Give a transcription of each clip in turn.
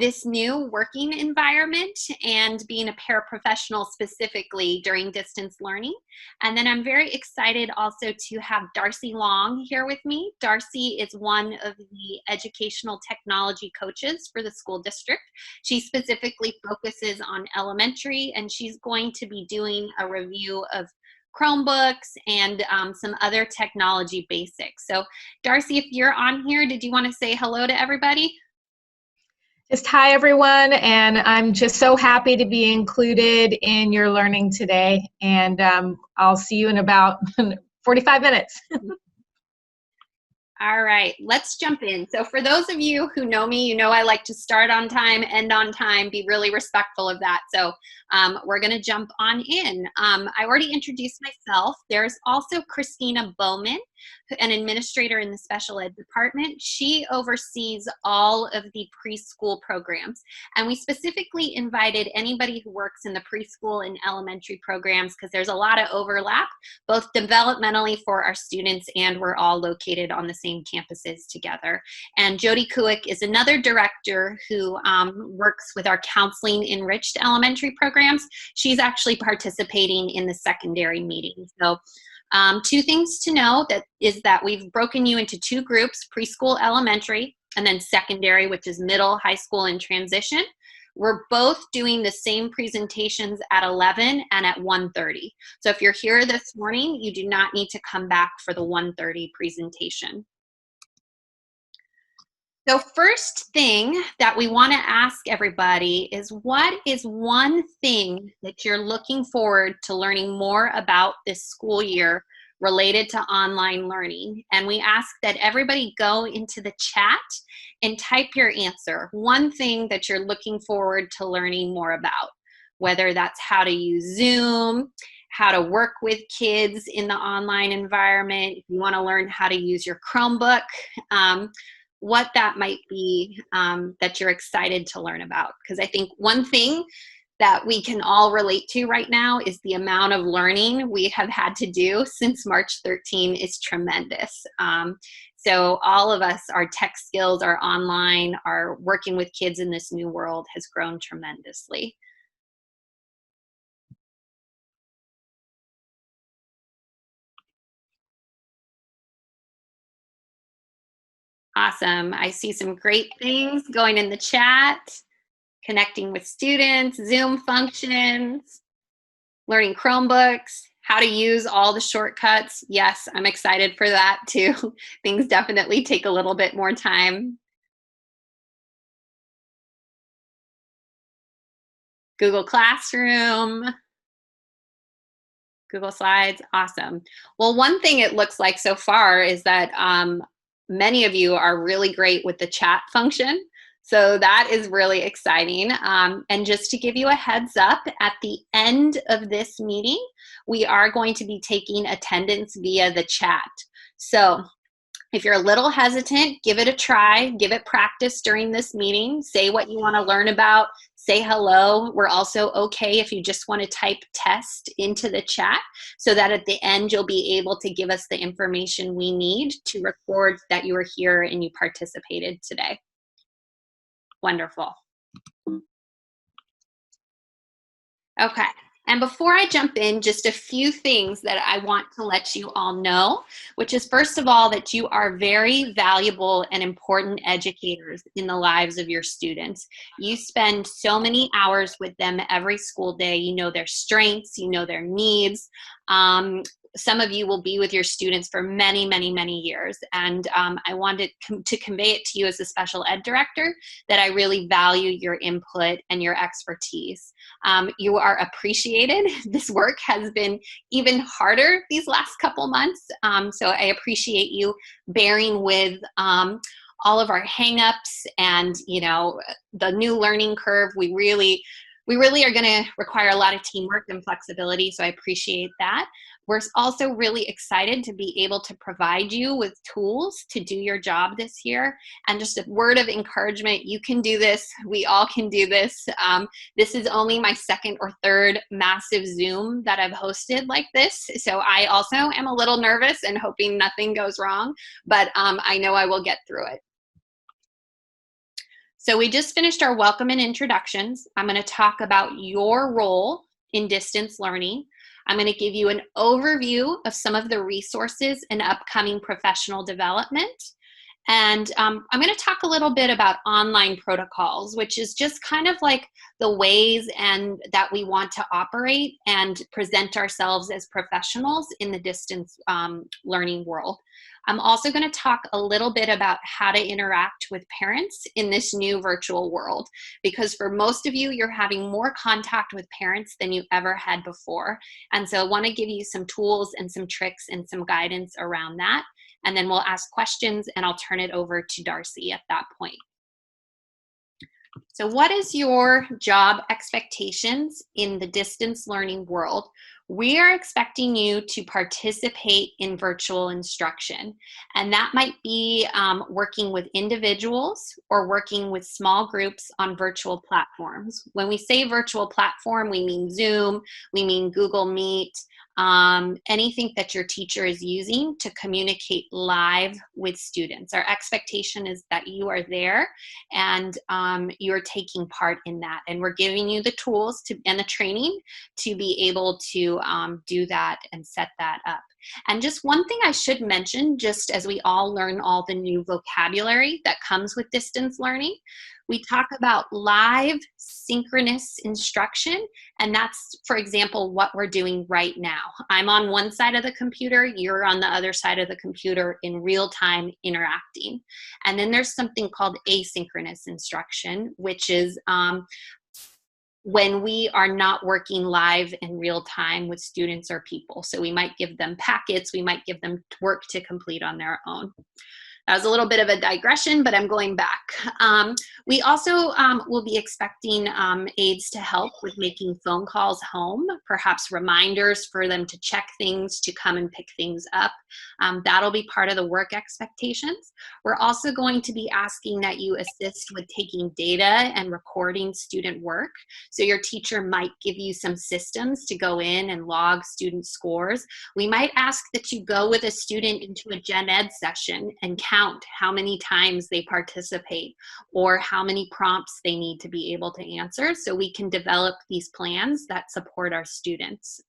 this new working environment and being a paraprofessional specifically during distance learning. And then I'm very excited also to have Darcy Long here with me. Darcy is one of the educational technology coaches for the school district. She specifically focuses on elementary, and she's going to be doing a review of Chromebooks and some other technology basics. So Darcy, if you're on here, did you want to say hello to everybody? Just hi everyone, and I'm just so happy to be included in your learning today, and I'll see you in about 45 minutes. All right, let's jump in. So for those of you who know me, you know I like to start on time, end on time, be really respectful of that. So we're going to jump on in. I already introduced myself. There's also Christina Bowman, an administrator in the special ed department. She oversees all of the preschool programs. And we specifically invited anybody who works in the preschool and elementary programs because there's a lot of overlap, both developmentally for our students, and we're all located on the same campuses together. And Jody Kuick is another director who works with our counseling enriched elementary programs. She's actually participating in the secondary meeting. So two things to know is that we've broken you into two groups, preschool, elementary, and then secondary, which is middle, high school, and transition. We're both doing the same presentations at 11 and at 1:30. So if you're here this morning, you do not need to come back for the 1:30 presentation. So first thing that we want to ask everybody is, what is one thing that you're looking forward to learning more about this school year related to online learning? And we ask that everybody go into the chat and type your answer. One thing that you're looking forward to learning more about, whether that's how to use Zoom, how to work with kids in the online environment, if you want to learn how to use your Chromebook, what that might be that you're excited to learn about. Because I think one thing that we can all relate to right now is the amount of learning we have had to do since March 13 is tremendous. So all of us, our tech skills, our online, our working with kids in this new world has grown tremendously. Awesome. I see some great things going in the chat. Connecting with students, Zoom functions, learning Chromebooks, how to use all the shortcuts. Yes, I'm excited for that too. Things definitely take a little bit more time. Google Classroom, Google Slides, awesome. Well, one thing it looks like so far is that many of you are really great with the chat function. So that is really exciting. And just to give you a heads up, at the end of this meeting, we are going to be taking attendance via the chat. So if you're a little hesitant, give it a try, give it practice during this meeting, say what you want to learn about, say hello. We're also okay if you just want to type test into the chat so that at the end you'll be able to give us the information we need to record that you were here and you participated today. Wonderful. Okay. And before I jump in, just a few things that I want to let you all know, which is first of all, that you are very valuable and important educators in the lives of your students. You spend so many hours with them every school day. You know their strengths, you know their needs. Some of you will be with your students for many, many, many years. And I wanted to convey it to you as a special ed director that I really value your input and your expertise. You are appreciated. This work has been even harder these last couple months. So I appreciate you bearing with all of our hangups and, you know, the new learning curve. We really are going to require a lot of teamwork and flexibility, so I appreciate that. We're also really excited to be able to provide you with tools to do your job this year. And just a word of encouragement, you can do this. We all can do this. This is only my second or third massive Zoom that I've hosted like this. So I also am a little nervous and hoping nothing goes wrong, but I know I will get through it. So we just finished our welcome and introductions. I'm going to talk about your role in distance learning. I'm going to give you an overview of some of the resources and upcoming professional development. And I'm going to talk a little bit about online protocols, which is just kind of like the ways and that we want to operate and present ourselves as professionals in the distance learning world. I'm also going to talk a little bit about how to interact with parents in this new virtual world, because for most of you, you're having more contact with parents than you ever had before. And so I want to give you some tools and some tricks and some guidance around that. And then we'll ask questions and I'll turn it over to Darcy at that point. So what is your job expectations in the distance learning world? We are expecting you to participate in virtual instruction, and that might be working with individuals or working with small groups on virtual platforms. When we say virtual platform, we mean Zoom, we mean Google Meet, anything that your teacher is using to communicate live with students. Our expectation is that you are there and you're taking part in that, and we're giving you the tools and the training to be able to do that and set that up. And just one thing I should mention, just as we all learn all the new vocabulary that comes with distance learning, we talk about live synchronous instruction, and that's, for example, what we're doing right now. I'm on one side of the computer, you're on the other side of the computer in real time interacting. And then there's something called asynchronous instruction, which is when we are not working live in real time with students or people. So we might give them packets, we might give them work to complete on their own. That was a little bit of a digression, but I'm going back. We also will be expecting aides to help with making phone calls home, perhaps reminders for them to check things, to come and pick things up. That'll be part of the work expectations. We're also going to be asking that you assist with taking data and recording student work. So your teacher might give you some systems to go in and log student scores. We might ask that you go with a student into a gen ed session and count how many times they participate or how many prompts they need to be able to answer, so we can develop these plans that support our students.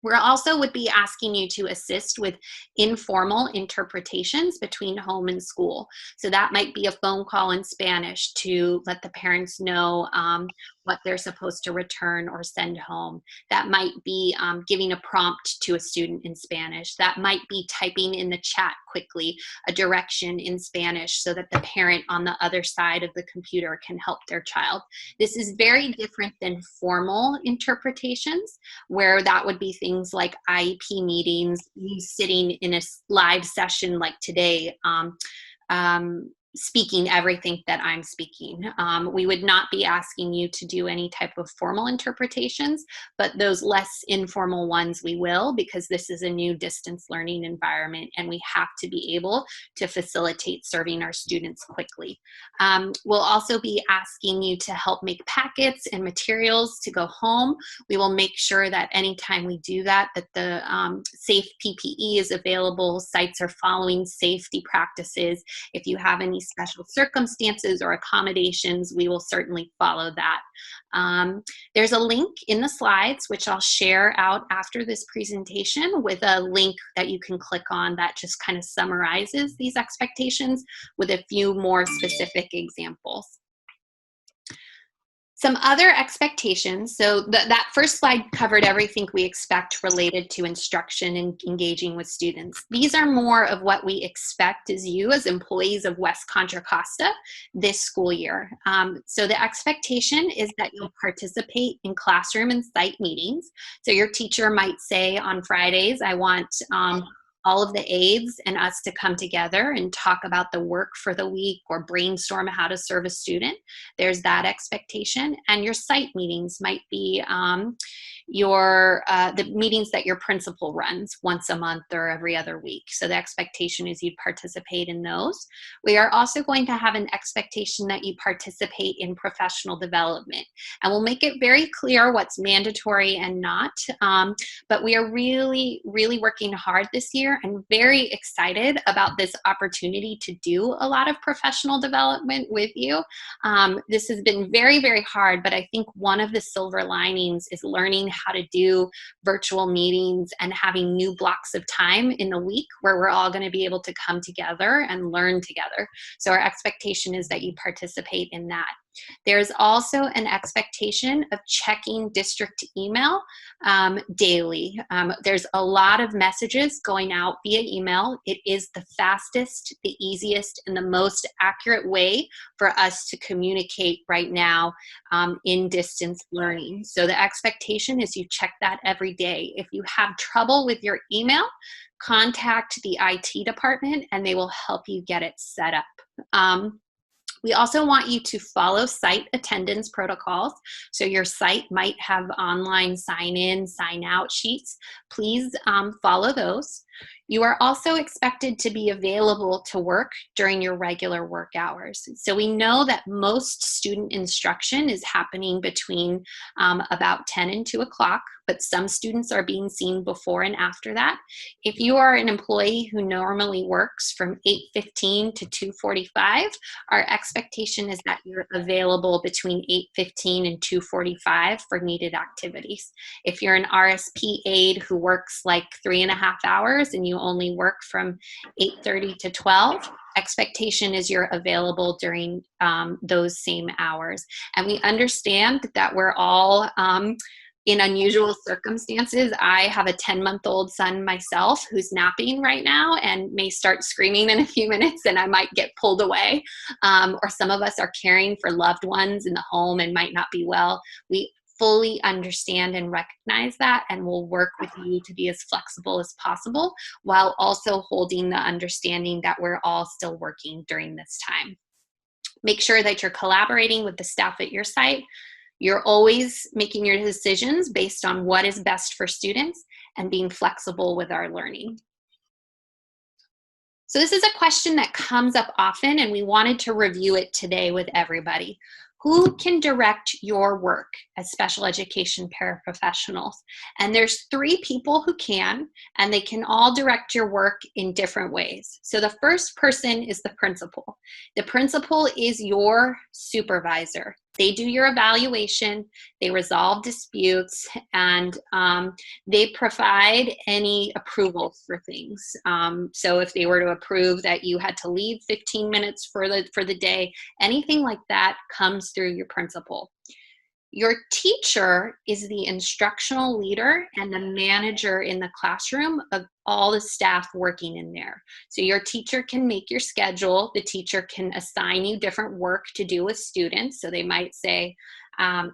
We also would be asking you to assist with informal interpretations between home and school. So that might be a phone call in Spanish to let the parents know what they're supposed to return or send home. That might be giving a prompt to a student in Spanish. That might be typing in the chat quickly a direction in Spanish so that the parent on the other side of the computer can help their child. This is very different than formal interpretations, where that would be things like IEP meetings, you sitting in a live session like today, speaking everything that I'm speaking. We would not be asking you to do any type of formal interpretations, but those less informal ones we will, because this is a new distance learning environment and we have to be able to facilitate serving our students quickly. We'll also be asking you to help make packets and materials to go home. We will make sure that anytime we do that, that the safe PPE is available, sites are following safety practices. If you have any special circumstances or accommodations, we will certainly follow that. There's a link in the slides, which I'll share out after this presentation, with a link that you can click on that just kind of summarizes these expectations with a few more specific examples. Some other expectations, so that first slide covered everything we expect related to instruction and engaging with students. These are more of what we expect as you as employees of West Contra Costa this school year. So the expectation is that you'll participate in classroom and site meetings. So your teacher might say on Fridays, I want all of the aides and us to come together and talk about the work for the week or brainstorm how to serve a student. There's that expectation. And your site meetings might be the meetings that your principal runs once a month or every other week. So the expectation is you'd participate in those. We are also going to have an expectation that you participate in professional development. And we'll make it very clear what's mandatory and not. But we are really, really working hard this year and very excited about this opportunity to do a lot of professional development with you. This has been very, very hard, but I think one of the silver linings is learning how to do virtual meetings and having new blocks of time in the week where we're all going to be able to come together and learn together. So our expectation is that you participate in that. There's also an expectation of checking district email daily. There's a lot of messages going out via email. It is the fastest, the easiest, and the most accurate way for us to communicate right now in distance learning. So the expectation is you check that every day. If you have trouble with your email, contact the IT department and they will help you get it set up. We also want you to follow site attendance protocols. So your site might have online sign-in, sign-out sheets. Please follow those. You are also expected to be available to work during your regular work hours. So we know that most student instruction is happening between about 10 and 2 o'clock, but some students are being seen before and after that. If you are an employee who normally works from 8:15 to 2:45, our expectation is that you're available between 8:15 and 2:45 for needed activities. If you're an RSP aide who works like 3.5 hours and you only work from 8:30 to 12, expectation is you're available during those same hours. And we understand that we're all in unusual circumstances. I have a 10-month-old son myself who's napping right now and may start screaming in a few minutes and I might get pulled away. Or some of us are caring for loved ones in the home and might not be well. We fully understand and recognize that and will work with you to be as flexible as possible while also holding the understanding that we're all still working during this time. Make sure that you're collaborating with the staff at your site. You're always making your decisions based on what is best for students and being flexible with our learning. So this is a question that comes up often and we wanted to review it today with everybody. Who can direct your work as special education paraprofessionals? And there's 3 people who can, and they can all direct your work in different ways. So the first person is the principal. The principal is your supervisor. They do your evaluation, they resolve disputes, and they provide any approvals for things. So if they were to approve that you had to leave 15 minutes for the day, anything like that comes through your principal. Your teacher is the instructional leader and the manager in the classroom of all the staff working in there. So your teacher can make your schedule. The teacher can assign you different work to do with students. So they might say,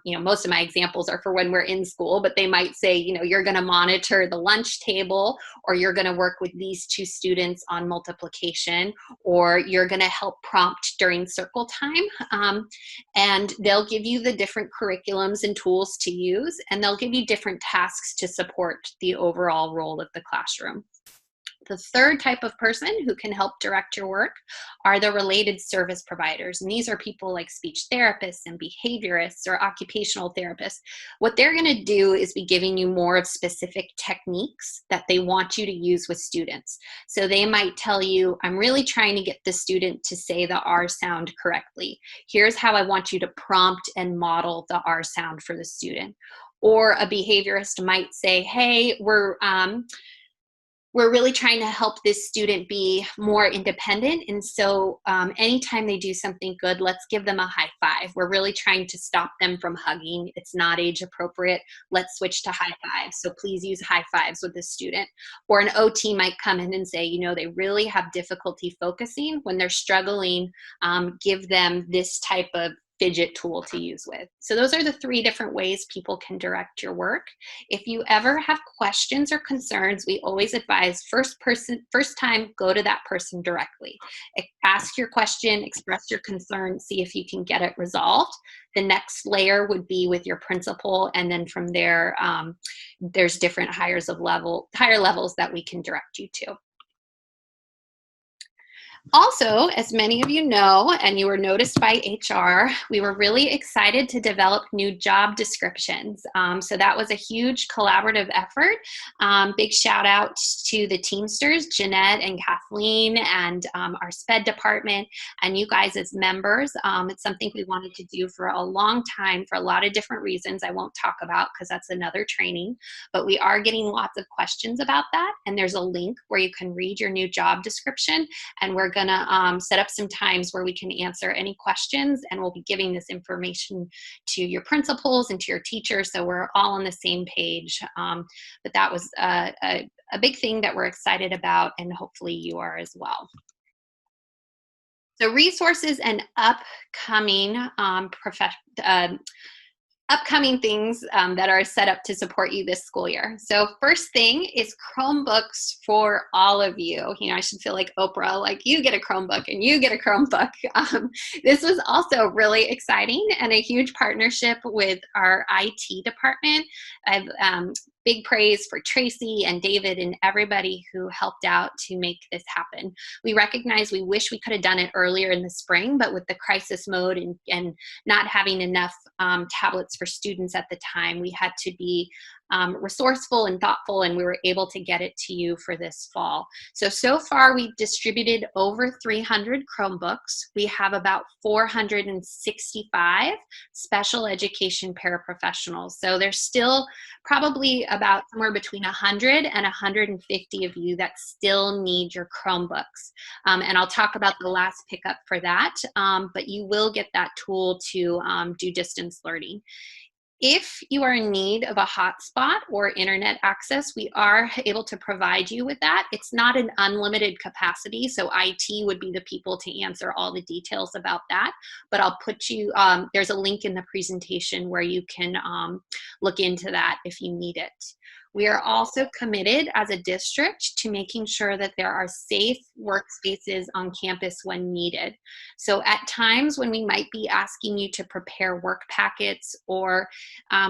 most of my examples are for when we're in school, but they might say, you're going to monitor the lunch table, or you're going to work with these 2 students on multiplication, or you're going to help prompt during circle time. And they'll give you the different curriculums and tools to use, and they'll give you different tasks to support the overall role of the classroom. The third type of person who can help direct your work are the related service providers. And these are people like speech therapists and behaviorists or occupational therapists. What they're going to do is be giving you more of specific techniques that they want you to use with students. So they might tell you, I'm really trying to get the student to say the R sound correctly. Here's how I want you to prompt and model the R sound for the student. Or a behaviorist might say, hey, we're really trying to help this student be more independent. And so anytime they do something good, let's give them a high five. We're really trying to stop them from hugging. It's not age appropriate. Let's switch to high fives. So please use high fives with this student. Or an OT might come in and say, they really have difficulty focusing. When they're struggling, give them this type of fidget tool to use with. So those are the 3 different ways people can direct your work. If you ever have questions or concerns, we always advise first time, go to that person directly. Ask your question, express your concern, see if you can get it resolved. The next layer would be with your principal, and then from there, there's different higher levels that we can direct you to. Also, as many of you know, and you were noticed by HR, we were really excited to develop new job descriptions. So that was a huge collaborative effort. Big shout out to the Teamsters, Jeanette and Kathleen, and our SPED department, and you guys as members. It's something we wanted to do for a long time for a lot of different reasons I won't talk about because that's another training, but we are getting lots of questions about that, and there's a link where you can read your new job description, and we're going to set up some times where we can answer any questions, and we'll be giving this information to your principals and to your teachers so we're all on the same page. But that was a big thing that we're excited about, and hopefully you are as well. So resources and upcoming things that are set up to support you this school year. So first thing is Chromebooks for all of you. You know, I should feel like Oprah, like you get a Chromebook and you get a Chromebook. This was also really exciting and a huge partnership with our IT department. Big praise for Tracy and David and everybody who helped out to make this happen. We recognize we wish we could have done it earlier in the spring, but with the crisis mode and not having enough tablets for students at the time, we had to be resourceful and thoughtful, and we were able to get it to you for this fall. So far we've distributed over 300 Chromebooks. We have about 465 special education paraprofessionals. So there's still probably about somewhere between 100 and 150 of you that still need your Chromebooks. And I'll talk about the last pickup for that, but you will get that tool to do distance learning. If you are in need of a hotspot or internet access, we are able to provide you with that. It's not an unlimited capacity, so IT would be the people to answer all the details about that. But I'll put you, there's a link in the presentation where you can look into that if you need it. We are also committed as a district to making sure that there are safe workspaces on campus when needed. So at times when we might be asking you to prepare work packets, or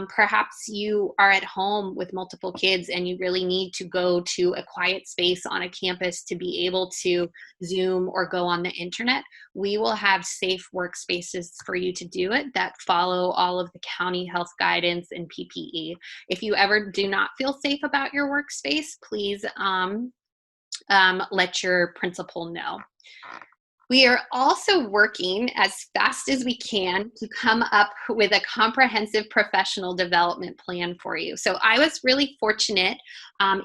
perhaps you are at home with multiple kids and you really need to go to a quiet space on a campus to be able to Zoom or go on the internet, we will have safe workspaces for you to do it that follow all of the county health guidance and PPE. If you ever do not feel safe about your workspace, please let your principal know. We are also working as fast as we can to come up with a comprehensive professional development plan for you. So I was really fortunate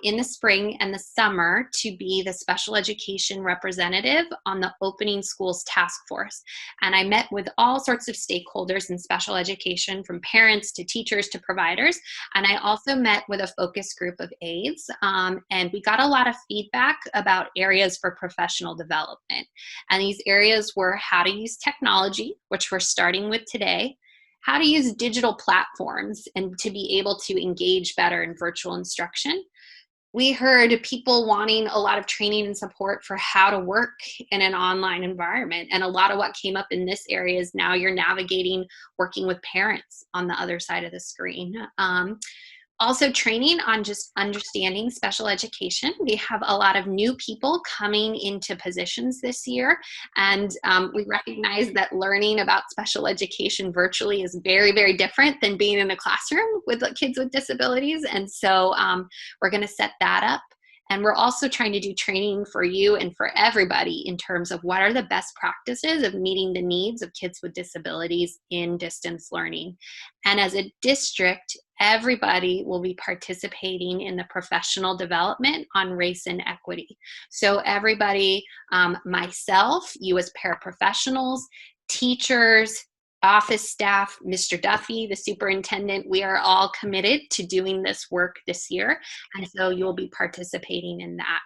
in the spring and the summer to be the special education representative on the Opening Schools Task Force. And I met with all sorts of stakeholders in special education, from parents to teachers to providers. And I also met with a focus group of aides. And we got a lot of feedback about areas for professional development. And these areas were how to use technology, which we're starting with today, how to use digital platforms and to be able to engage better in virtual instruction. We heard people wanting a lot of training and support for how to work in an online environment. And a lot of what came up in this area is now you're navigating working with parents on the other side of the screen. Also training on just understanding special education. We have a lot of new people coming into positions this year, and we recognize that learning about special education virtually is very, very different than being in a classroom with kids with disabilities, and so we're going to set that up. And we're also trying to do training for you and for everybody in terms of what are the best practices of meeting the needs of kids with disabilities in distance learning. And as a district, everybody will be participating in the professional development on race and equity. So everybody, myself, you as paraprofessionals, teachers, office staff, Mr. Duffy, the superintendent, we are all committed to doing this work this year. And so you'll be participating in that.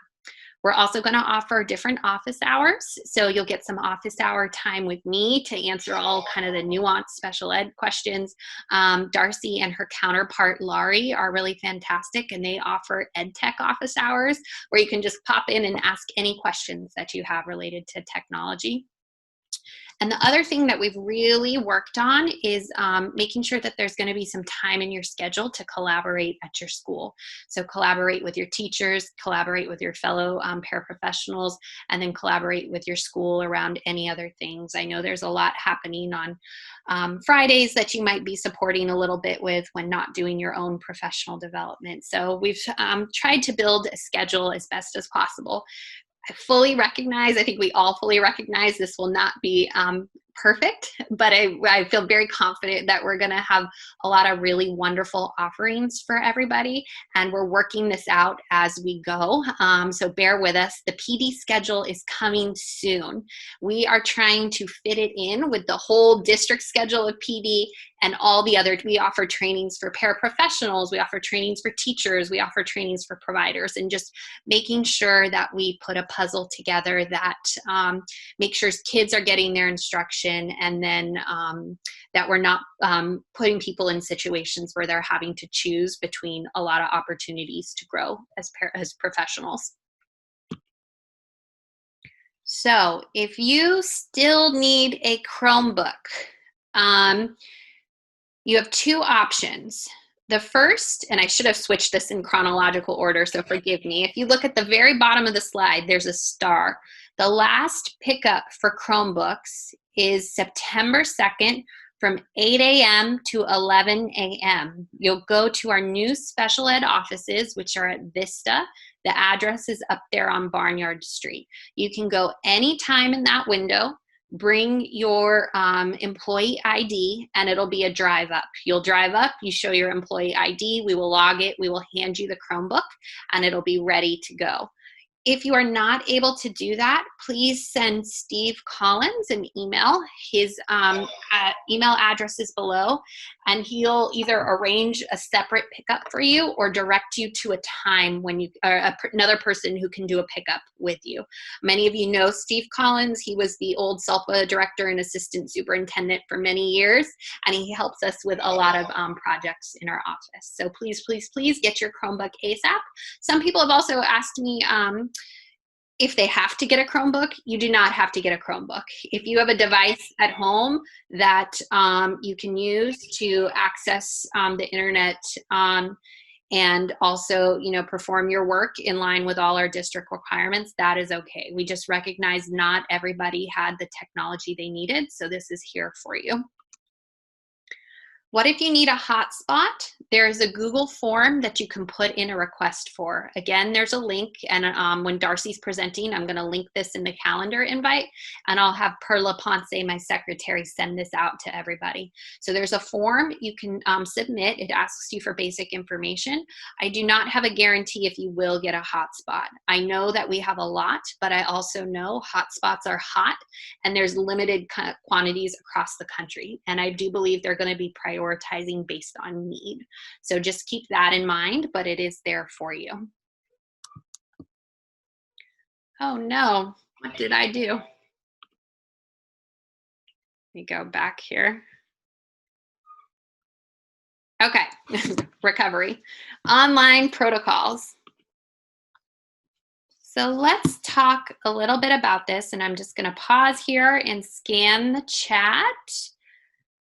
We're also going to offer different office hours. So you'll get some office hour time with me to answer all kind of the nuanced special ed questions. Darcy and her counterpart, Laurie, are really fantastic, and they offer EdTech office hours where you can just pop in and ask any questions that you have related to technology. And the other thing that we've really worked on is making sure that there's going to be some time in your schedule to collaborate at your school. So collaborate with your teachers, collaborate with your fellow paraprofessionals, and then collaborate with your school around any other things. I know there's a lot happening on Fridays that you might be supporting a little bit with when not doing your own professional development. So we've tried to build a schedule as best as possible. I fully recognize, I think we all fully recognize this will not be perfect, but I feel very confident that we're gonna have a lot of really wonderful offerings for everybody, and we're working this out as we go. So bear with us. The PD schedule is coming soon. We are trying to fit it in with the whole district schedule of PD and all the other, we offer trainings for paraprofessionals, we offer trainings for teachers, we offer trainings for providers, and just making sure that we put a puzzle together that makes sure kids are getting their instruction, and then that we're not putting people in situations where they're having to choose between a lot of opportunities to grow as professionals. So if you still need a Chromebook, you have two options. The first, and I should have switched this in chronological order, so forgive me. If you look at the very bottom of the slide, there's a star. The last pickup for Chromebooks is September 2nd from 8 a.m. to 11 a.m. You'll go to our new special ed offices, which are at Vista. The address is up there on Barnyard Street. You can go anytime in that window. Bring your employee ID, and it'll be a drive up. You'll drive up, you show your employee ID, we will log it, we will hand you the Chromebook, and it'll be ready to go. If you are not able to do that, please send Steve Collins an email. His email address is below, and he'll either arrange a separate pickup for you or direct you to a time when you, or another person who can do a pickup with you. Many of you know Steve Collins. He was the old SELPA director and assistant superintendent for many years, and he helps us with a lot of projects in our office. So please, please, please get your Chromebook ASAP. Some people have also asked me, if they have to get a Chromebook, you do not have to get a Chromebook. If you have a device at home that you can use to access the internet and also, you know, perform your work in line with all our district requirements, that is okay. We just recognize not everybody had the technology they needed, so this is here for you. What if you need a hotspot? There's a Google form that you can put in a request for. Again, there's a link, and when Darcy's presenting, I'm going to link this in the calendar invite, and I'll have Perla Ponce, my secretary, send this out to everybody. So there's a form you can submit. It asks you for basic information. I do not have a guarantee if you will get a hotspot. I know that we have a lot, but I also know hotspots are hot, and there's limited quantities across the country, and I do believe they're going to be prioritizing based on need. So just keep that in mind, but it is there for you. Oh no, what did I do? Let me go back here. Okay, recovery. Online protocols. So let's talk a little bit about this, and I'm just going to pause here and scan the chat.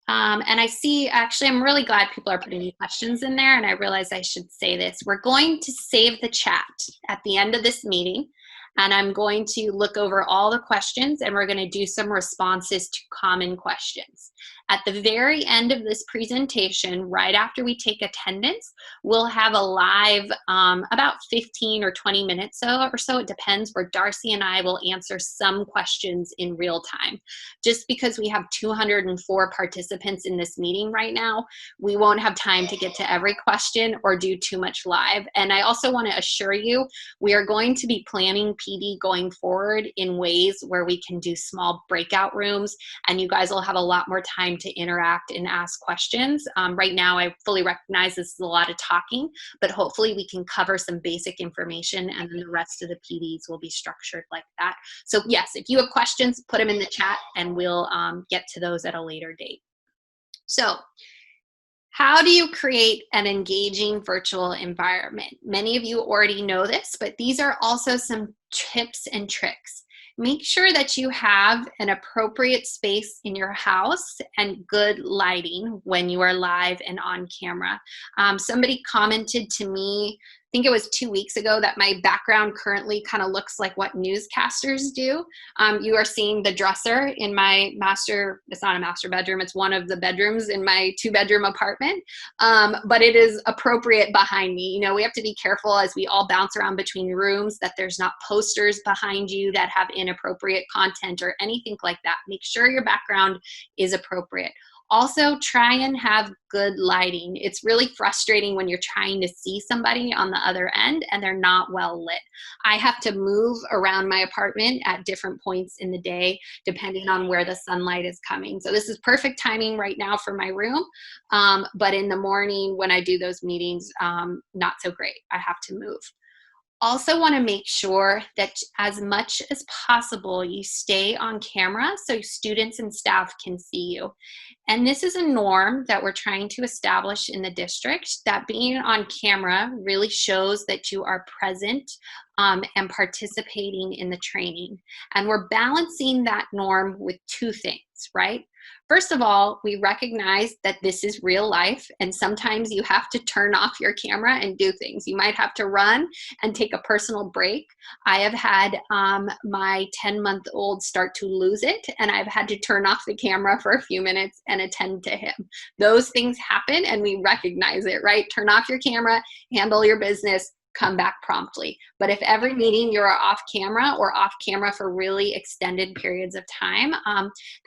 And I see, actually, I'm really glad people are putting any questions in there, and I realize I should say this. We're going to save the chat at the end of this meeting, and I'm going to look over all the questions, and we're going to do some responses to common questions. At the very end of this presentation, right after we take attendance, we'll have a live, about 15 or 20 minutes or so, it depends, where Darcy and I will answer some questions in real time. Just because we have 204 participants in this meeting right now, we won't have time to get to every question or do too much live. And I also want to assure you, we are going to be planning PD going forward in ways where we can do small breakout rooms, and you guys will have a lot more time to interact and ask questions. Right now, I fully recognize this is a lot of talking, but hopefully we can cover some basic information, and then the rest of the PDs will be structured like that. So yes, if you have questions, put them in the chat and we'll get to those at a later date. So how do you create an engaging virtual environment? Many of you already know this, but these are also some tips and tricks. Make sure that you have an appropriate space in your house and good lighting when you are live and on camera. Somebody commented to me, I think it was 2 weeks ago, that my background currently kind of looks like what newscasters do. You are seeing the dresser in my master, it's not a master bedroom, it's one of the bedrooms in my 2-bedroom apartment, but it is appropriate behind me. You know, we have to be careful as we all bounce around between rooms that there's not posters behind you that have inappropriate content or anything like that. Make sure your background is appropriate. Also, try and have good lighting. It's really frustrating when you're trying to see somebody on the other end and they're not well lit. I have to move around my apartment at different points in the day depending on where the sunlight is coming. So this is perfect timing right now for my room, but in the morning when I do those meetings, not so great. I have to move. Also want to make sure that as much as possible you stay on camera so students and staff can see you. And this is a norm that we're trying to establish in the district, that being on camera really shows that you are present and participating in the training. And we're balancing that norm with 2 things, right? First of all, we recognize that this is real life, and sometimes you have to turn off your camera and do things. You might have to run and take a personal break. I have had my 10-month-old start to lose it, and I've had to turn off the camera for a few minutes and attend to him. Those things happen, and we recognize it, right? Turn off your camera, handle your business, come back promptly. But if every meeting you're off camera or off camera for really extended periods of time,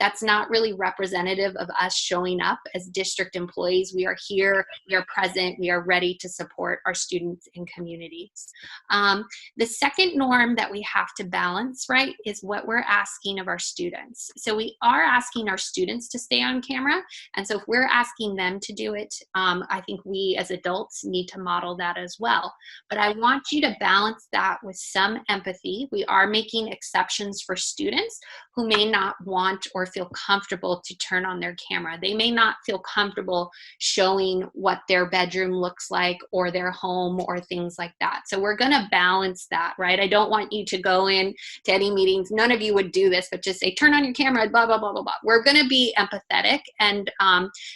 that's not really representative of us showing up as district employees. We are here, we are present, we are ready to support our students and communities. The second norm that we have to balance, right, is what we're asking of our students. So we are asking our students to stay on camera, and so if we're asking them to do it, I think we as adults need to model that as well. But I want you to balance that with some empathy. We are making exceptions for students who may not want or feel comfortable to turn on their camera. They may not feel comfortable showing what their bedroom looks like or their home or things like that. So we're going to balance that, right? I don't want you to go in to any meetings. None of you would do this, but just say, turn on your camera, blah, blah, blah, blah, blah. We're going to be empathetic and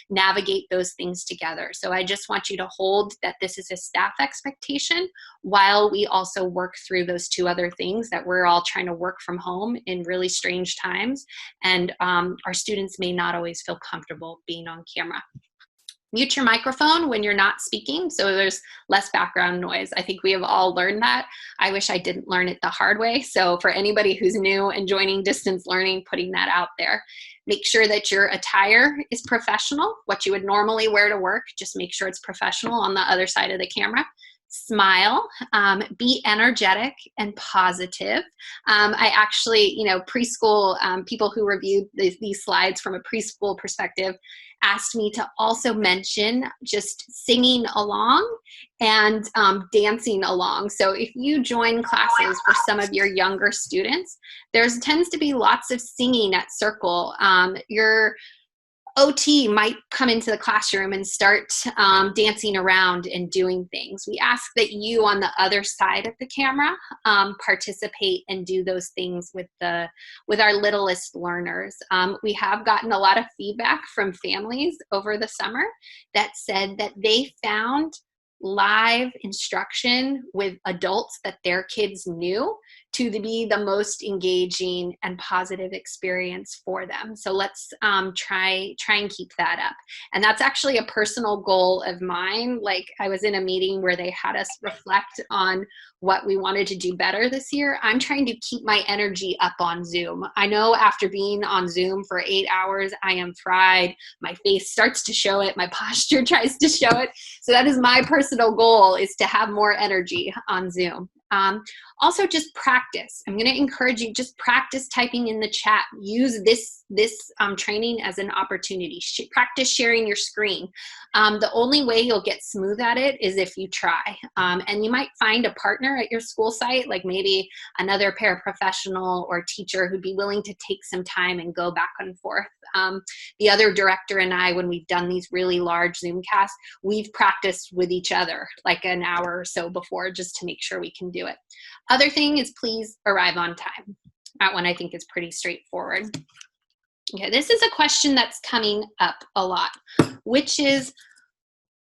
navigate those things together. So I just want you to hold that this is a staff expectation, while we also work through those 2 other things that we're all trying to work from home in really strange times. And our students may not always feel comfortable being on camera. Mute your microphone when you're not speaking so there's less background noise. I think we have all learned that. I wish I didn't learn it the hard way. So for anybody who's new and joining distance learning, putting that out there. Make sure that your attire is professional, what you would normally wear to work. Just make sure it's professional on the other side of the camera. Smile, be energetic and positive. I actually, you know, preschool people who reviewed these slides from a preschool perspective asked me to also mention just singing along and dancing along. So if you join classes for some of your younger students, there tends to be lots of singing at circle. Your OT might come into the classroom and start dancing around and doing things. We ask that you on the other side of the camera participate and do those things with our littlest learners. We have gotten a lot of feedback from families over the summer that said that they found live instruction with adults that their kids knew to be the most engaging and positive experience for them. So let's try and keep that up. And that's actually a personal goal of mine. Like, I was in a meeting where they had us reflect on what we wanted to do better this year. I'm trying to keep my energy up on Zoom. I know after being on Zoom for 8 hours, I am fried. My face starts to show it. My posture tries to show it. So that is my personal goal, is to have more energy on Zoom. Also, just practice. I'm going to encourage you, just practice typing in the chat. Use this training as an opportunity. Practice sharing your screen. The only way you'll get smooth at it is if you try. And you might find a partner at your school site, like maybe another paraprofessional or teacher who'd be willing to take some time and go back and forth. The other director and I, when we've done these really large Zoom casts, we've practiced with each other like an hour or so before, just to make sure we can do it. Other thing is, please arrive on time. That one I think is pretty straightforward. Okay, this is a question that's coming up a lot, which is,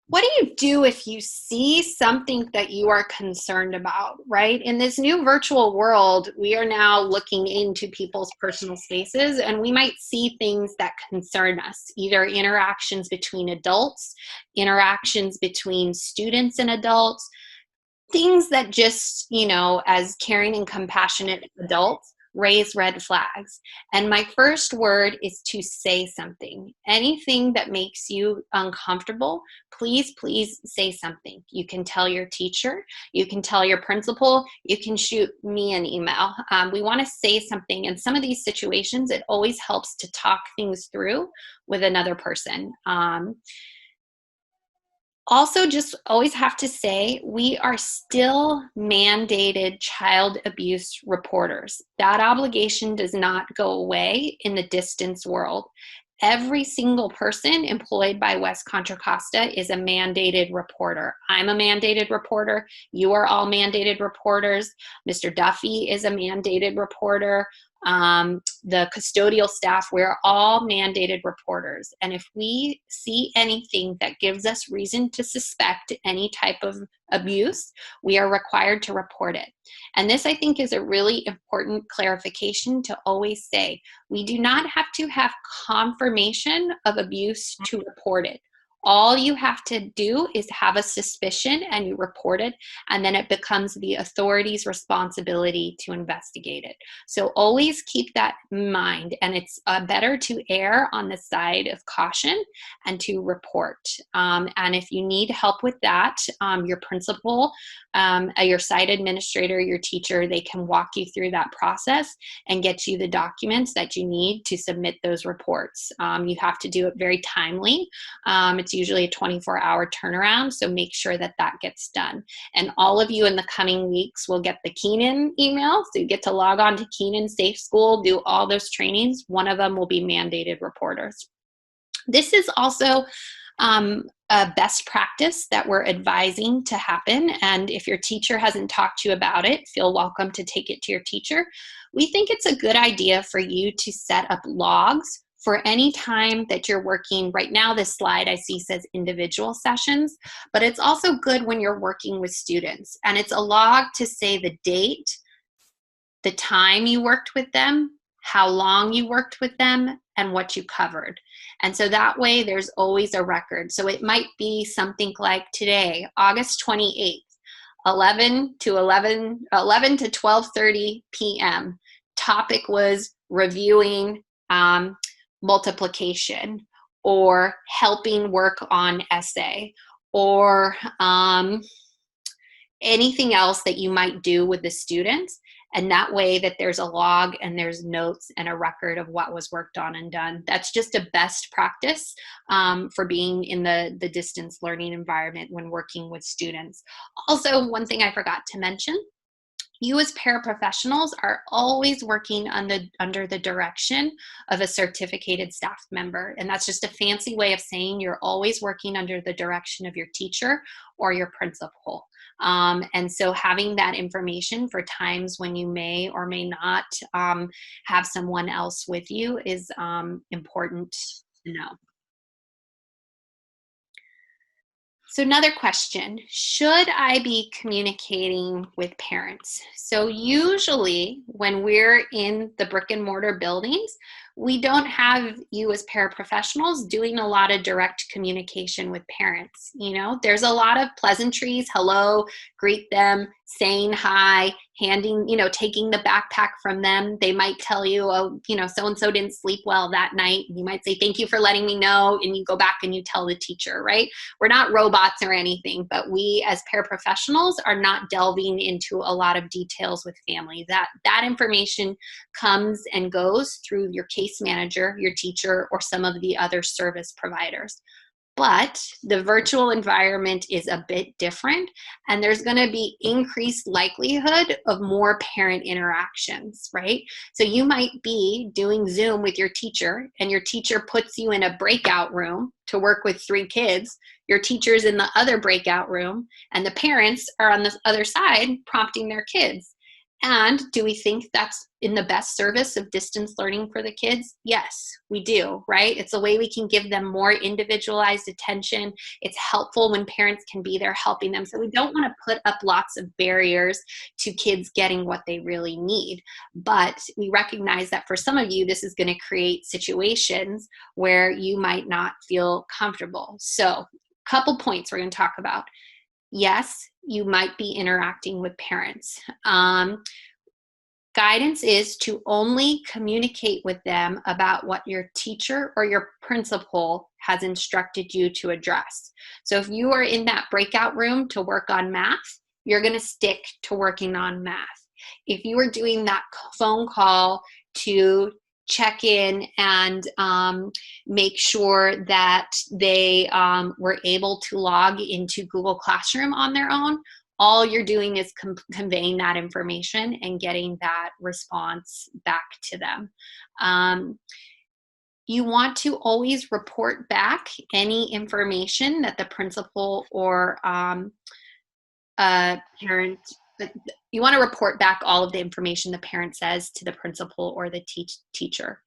what do you do if you see something that you are concerned about, right? In this new virtual world, we are now looking into people's personal spaces, and we might see things that concern us, either interactions between adults, interactions between students and adults, things that just, you know, as caring and compassionate adults, raise red flags. And my first word is to say something. Anything that makes you uncomfortable, please, please say something. You can tell your teacher, you can tell your principal, you can shoot me an email. We want to say something. In some of these situations, it always helps to talk things through with another person. Also, just always have to say, we are still mandated child abuse reporters. That obligation does not go away in the distance world. Every single person employed by West Contra Costa is a mandated reporter. I'm a mandated reporter. You are all mandated reporters. Mr. Duffy is a mandated reporter. The custodial staff, we're all mandated reporters. And if we see anything that gives us reason to suspect any type of abuse, we are required to report it. And this, I think, is a really important clarification to always say. We do not have to have confirmation of abuse to report it. All you have to do is have a suspicion and you report it, and then it becomes the authority's responsibility to investigate it. So always keep that in mind, and it's better to err on the side of caution and to report. And if you need help with that, your principal, your site administrator, your teacher, they can walk you through that process and get you the documents that you need to submit those reports. You have to do it very timely. It's usually a 24-hour turnaround, so make sure that that gets done. And all of you in the coming weeks will get the Keenan email, so you get to log on to Keenan Safe School, do all those trainings. One of them will be mandated reporters. This is also a best practice that we're advising to happen, and if your teacher hasn't talked to you about it, feel welcome to take it to your teacher. We think it's a good idea for you to set up logs for any time that you're working. Right now, this slide I see says individual sessions, but it's also good when you're working with students. And it's a log to say the date, the time you worked with them, how long you worked with them, and what you covered. And so that way there's always a record. So it might be something like today, August 28th, 11 to 12:30 p.m. Topic was reviewing multiplication, or helping work on essay, or anything else that you might do with the students. And that way that there's a log and there's notes and a record of what was worked on and done. That's just a best practice for being in the distance learning environment when working with students. Also, one thing I forgot to mention, you as paraprofessionals are always working under the direction of a certificated staff member. And that's just a fancy way of saying you're always working under the direction of your teacher or your principal. And so having that information for times when you may or may not have someone else with you is important to know. So another question, should I be communicating with parents? So usually when we're in the brick and mortar buildings, we don't have you as paraprofessionals doing a lot of direct communication with parents. You know, there's a lot of pleasantries, hello, greet them, saying hi, handing, you know, taking the backpack from them. They might tell you, oh, you know, so-and-so didn't sleep well that night. You might say, thank you for letting me know. And you go back and you tell the teacher, right? We're not robots or anything, but we as paraprofessionals are not delving into a lot of details with families. That information comes and goes through your case manager, your teacher, or some of the other service providers. But the virtual environment is a bit different, and there's going to be increased likelihood of more parent interactions, right? So you might be doing Zoom with your teacher, and your teacher puts you in a breakout room to work with 3 kids. Your teacher's in the other breakout room, and the parents are on the other side prompting their kids. And do we think that's in the best service of distance learning for the kids? Yes, we do, right? It's a way we can give them more individualized attention. It's helpful when parents can be there helping them. So we don't want to put up lots of barriers to kids getting what they really need. But we recognize that for some of you, this is going to create situations where you might not feel comfortable. So a couple points we're going to talk about. Yes, you might be interacting with parents. Guidance is to only communicate with them about what your teacher or your principal has instructed you to address. So if you are in that breakout room to work on math, you're going to stick to working on math. If you are doing that phone call to check in and make sure that they were able to log into Google Classroom on their own, all you're doing is conveying that information and getting that response back to them. You want to always report back any information that the principal or parent, you want to report back all of the information the parent says to the principal or the teacher.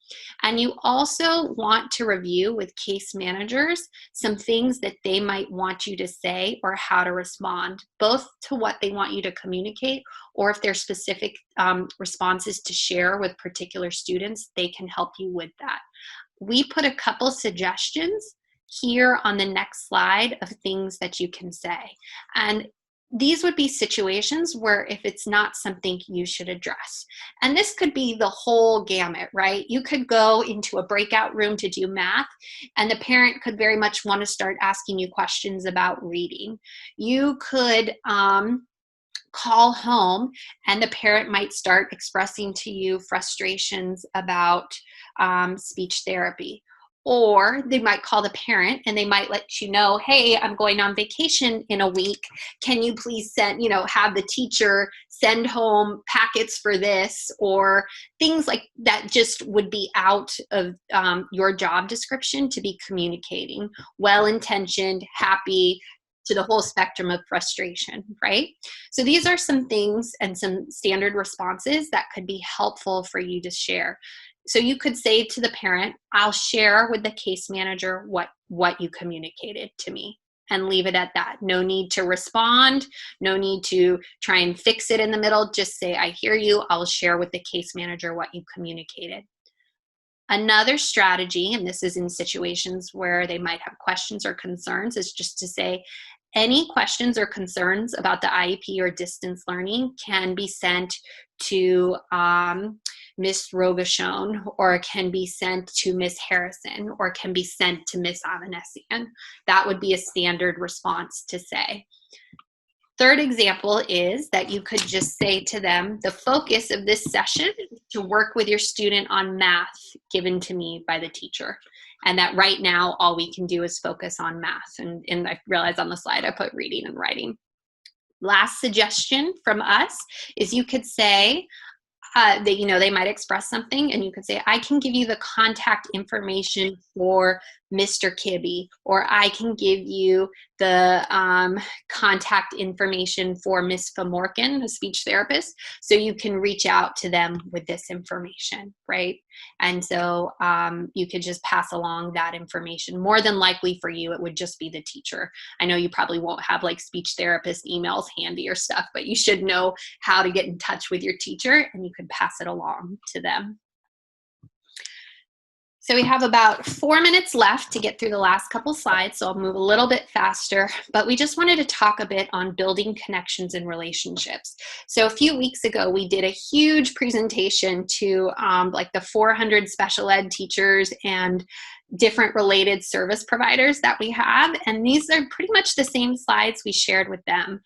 And you also want to review with case managers some things that they might want you to say or how to respond, both to what they want you to communicate, or if there's specific responses to share with particular students, they can help you with that. We put a couple suggestions here on the next slide of things that you can say. And these would be situations where if it's not something you should address. And this could be the whole gamut, right? You could go into a breakout room to do math, and the parent could very much want to start asking you questions about reading. You could call home, and the parent might start expressing to you frustrations about speech therapy. Or they might call the parent and they might let you know, hey, I'm going on vacation in a week. Can you please send, have the teacher send home packets for this, or things like that just would be out of your job description to be communicating. Well-intentioned, happy, to the whole spectrum of frustration, right? So these are some things and some standard responses that could be helpful for you to share. So you could say to the parent, I'll share with the case manager what you communicated to me, and leave it at that. No need to respond, no need to try and fix it in the middle. Just say, I hear you, I'll share with the case manager what you communicated. Another strategy, and this is in situations where they might have questions or concerns, is just to say, any questions or concerns about the IEP or distance learning can be sent to Ms. Rogoshon, or can be sent to Ms. Harrison, or can be sent to Ms. Avanessian. That would be a standard response to say. Third example is that you could just say to them, the focus of this session is to work with your student on math given to me by the teacher. And that right now, all we can do is focus on math. And I realized on the slide, I put reading and writing. Last suggestion from us is you could say, that they might express something, and you could say, I can give you the contact information for Mr. Kibbe, or I can give you the contact information for Miss Famorkin, a speech therapist, so you can reach out to them with this information, right? And so you could just pass along that information. More than likely for you, it would just be the teacher. I know you probably won't have like speech therapist emails handy or stuff, but you should know how to get in touch with your teacher, and you could pass it along to them. So we have about 4 minutes left to get through the last couple slides, so I'll move a little bit faster, but we just wanted to talk a bit on building connections and relationships. So a few weeks ago, we did a huge presentation to like the 400 special ed teachers and different related service providers that we have, and these are pretty much the same slides we shared with them.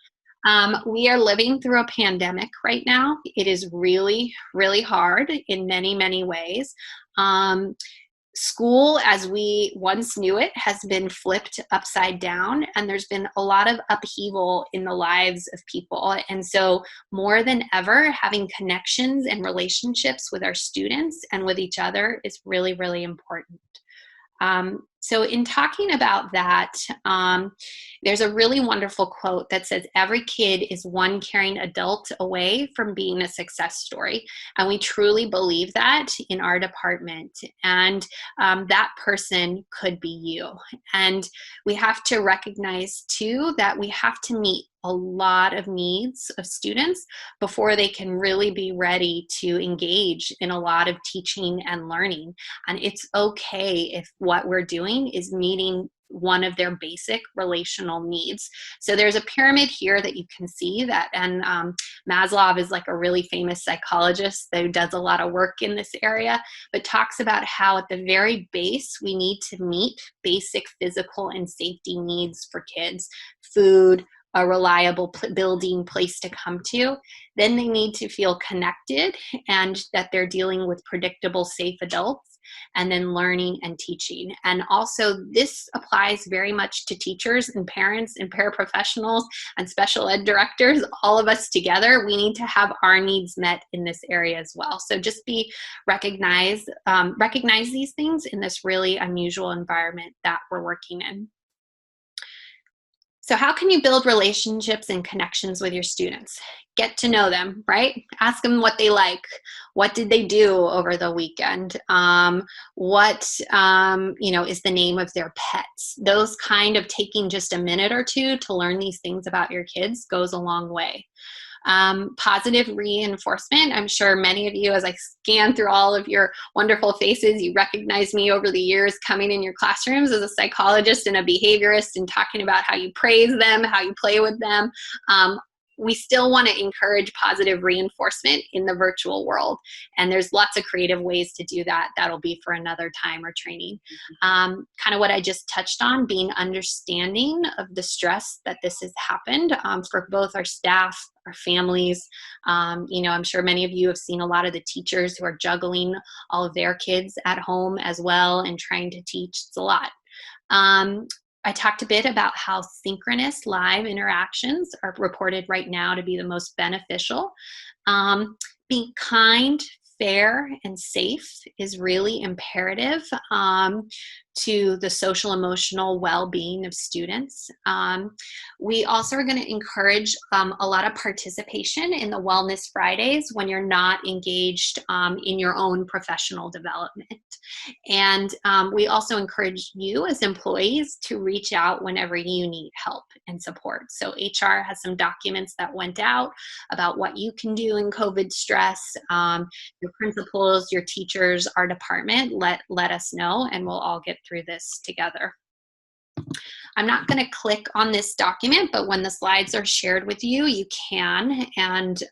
We are living through a pandemic right now. It is really, really hard in many, many ways. School, as we once knew it, has been flipped upside down, and there's been a lot of upheaval in the lives of people. And so more than ever, having connections and relationships with our students and with each other is really, really important. So in talking about that, there's a really wonderful quote that says, every kid is one caring adult away from being a success story. And we truly believe that in our department. And that person could be you. And we have to recognize too that we have to meet a lot of needs of students before they can really be ready to engage in a lot of teaching and learning. And it's okay if what we're doing is meeting one of their basic relational needs. So there's a pyramid here that you can see that, and Maslow is like a really famous psychologist that does a lot of work in this area, but talks about how at the very base, we need to meet basic physical and safety needs for kids: food, a reliable building, place to come to. Then they need to feel connected and that they're dealing with predictable, safe adults, and then learning and teaching. And also this applies very much to teachers and parents and paraprofessionals and special ed directors. All of us together, we need to have our needs met in this area as well. So just recognize these things in this really unusual environment that we're working in. So how can you build relationships and connections with your students? Get to know them, right? Ask them what they like. What did they do over the weekend? What is the name of their pets? Those kind of taking just a minute or two to learn these things about your kids goes a long way. Positive reinforcement. I'm sure many of you, as I scan through all of your wonderful faces, you recognize me over the years coming in your classrooms as a psychologist and a behaviorist and talking about how you praise them, how you play with them. We still want to encourage positive reinforcement in the virtual world. And there's lots of creative ways to do that. That'll be for another time or training. Kind of what I just touched on, being understanding of the stress that this has happened for both our staff, our families. I'm sure many of you have seen a lot of the teachers who are juggling all of their kids at home as well and trying to teach. It's a lot. I talked a bit about how synchronous live interactions are reported right now to be the most beneficial. Being kind, fair, and safe is really imperative to the social emotional well-being of students. We also are going to encourage a lot of participation in the Wellness Fridays when you're not engaged in your own professional development. And we also encourage you as employees to reach out whenever you need help and support. So HR has some documents that went out about what you can do in COVID stress. Your principals, your teachers, our department, let us know, and we'll all get through this together. I'm not going to click on this document, but when the slides are shared with you, you can, and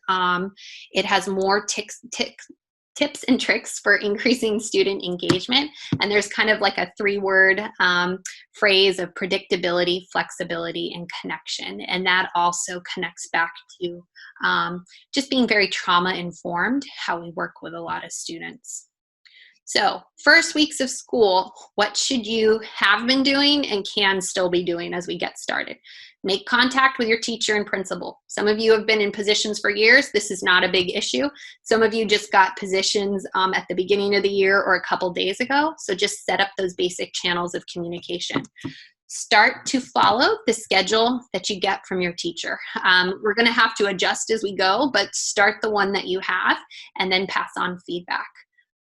it has more tips and tricks for increasing student engagement. And there's kind of like a 3-word phrase of predictability, flexibility, and connection. And that also connects back to just being very trauma informed, how we work with a lot of students. So first weeks of school, what should you have been doing and can still be doing as we get started? Make contact with your teacher and principal. Some of you have been in positions for years. This is not a big issue. Some of you just got positions at the beginning of the year or a couple days ago. So just set up those basic channels of communication. Start to follow the schedule that you get from your teacher. We're going to have to adjust as we go, but start the one that you have and then pass on feedback.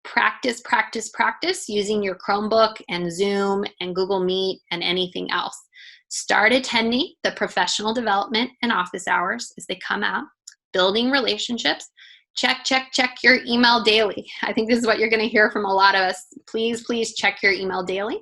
Practice, practice, practice using your Chromebook and Zoom and Google Meet and anything else. Start attending the professional development and office hours as they come out, building relationships, check, check, check your email daily. I think this is what you're going to hear from a lot of us. Please, please check your email daily.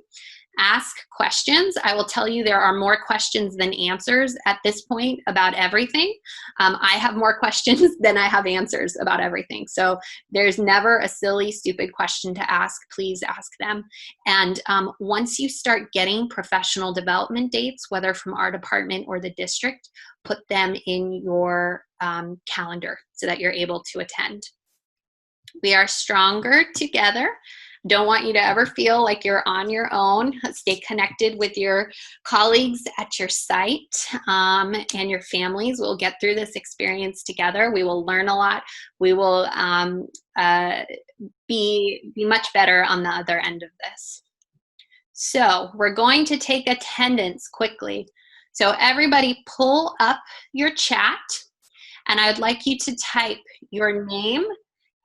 Ask questions. I will tell you there are more questions than answers at this point about everything. I have more questions than I have answers about everything. So there's never a silly, stupid question to ask. Please ask them. And once you start getting professional development dates, whether from our department or the district, put them in your calendar so that you're able to attend. We are stronger together. Don't want you to ever feel like you're on your own. Stay connected with your colleagues at your site and your families. We'll get through this experience together. We will learn a lot. We will be much better on the other end of this. So we're going to take attendance quickly. So everybody pull up your chat, and I would like you to type your name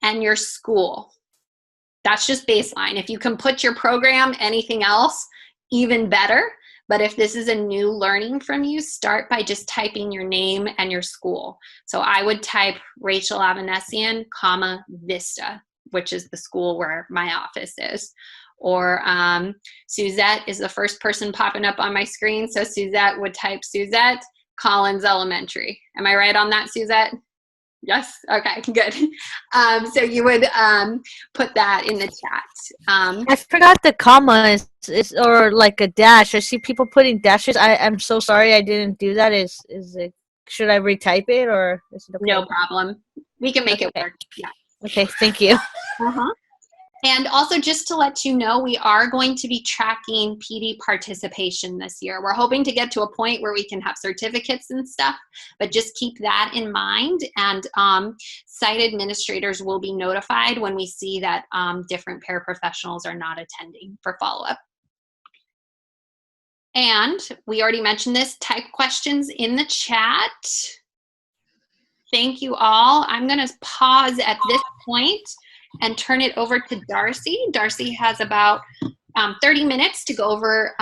and your school. That's just baseline. If you can put your program, anything else, even better. But if this is a new learning from you, start by just typing your name and your school. So I would type Rachel Avanessian, comma, Vista, which is the school where my office is. Or Suzette is the first person popping up on my screen. So Suzette would type Suzette, Collins Elementary. Am I right on that, Suzette? Yes? Okay, good. So you would put that in the chat. I forgot the comma is or like a dash. I see people putting dashes. I'm so sorry I didn't do that. Is it, should I retype it or is it okay? No problem. We can make it work. Yeah. Okay, thank you. And also, just to let you know, we are going to be tracking PD participation this year. We're hoping to get to a point where we can have certificates and stuff, but just keep that in mind. And site administrators will be notified when we see that different paraprofessionals are not attending for follow-up. And we already mentioned this, type questions in the chat. Thank you all. I'm going to pause at this point and turn it over to Darcy. Darcy has about 30 minutes to go over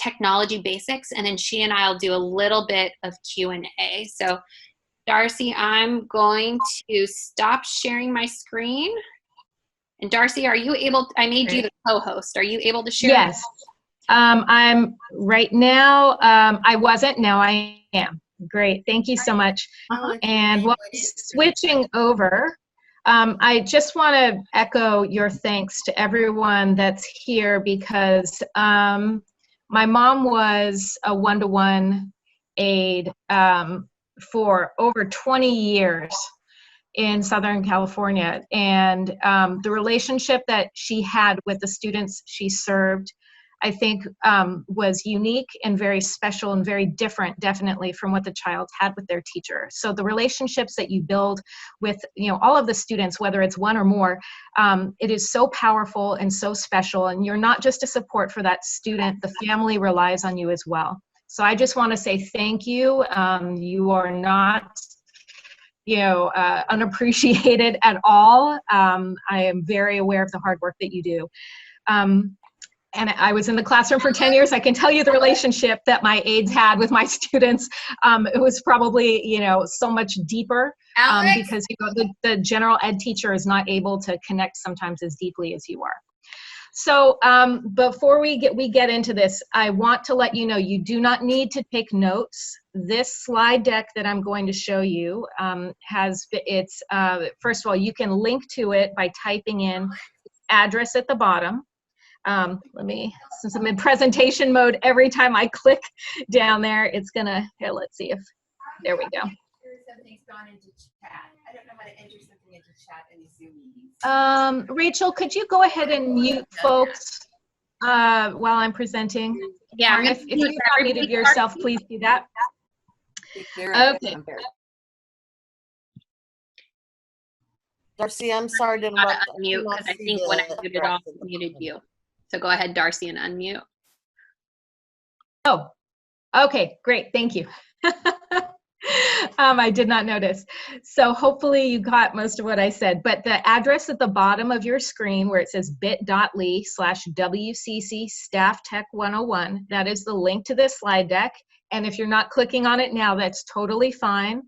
technology basics, and then she and I will do a little bit of Q&A. So Darcy, I'm going to stop sharing my screen. And Darcy, are you able, I made you the co-host. Are you able to share? Yes. I'm right now, I wasn't, now I am. Great, thank you so much. And while switching over, I just want to echo your thanks to everyone that's here because my mom was a one-to-one aide for over 20 years in Southern California. And the relationship that she had with the students she served, I think was unique and very special and very different, definitely, from what the child had with their teacher. So the relationships that you build with, all of the students, whether it's one or more, it is so powerful and so special. And you're not just a support for that student, the family relies on you as well. So I just want to say thank you. You are not unappreciated at all. I am very aware of the hard work that you do. And I was in the classroom for 10 years. I can tell you the relationship that my aides had with my students. It was probably, so much deeper because the general ed teacher is not able to connect sometimes as deeply as you are. So before we get into this, I want to let you know you do not need to take notes. This slide deck that I'm going to show you first of all, you can link to it by typing in address at the bottom. Since I'm in presentation mode, every time I click down there, it's gonna, here, let's see if, there we go. Something's gone into chat. I don't know how to enter something into chat in these Zoom meetings. Rachel, could you go ahead and mute folks while I'm presenting? Yeah, if you've not muted yourself, please do that. Okay. Darcy, I'm sorry to interrupt. Unmute, because I think when I muted off, I muted you. So go ahead, Darcy, and unmute. Oh, okay, great, thank you. I did not notice. So hopefully you got most of what I said, but the address at the bottom of your screen where it says bit.ly/WCC Staff Tech 101, that is the link to this slide deck. And if you're not clicking on it now, that's totally fine.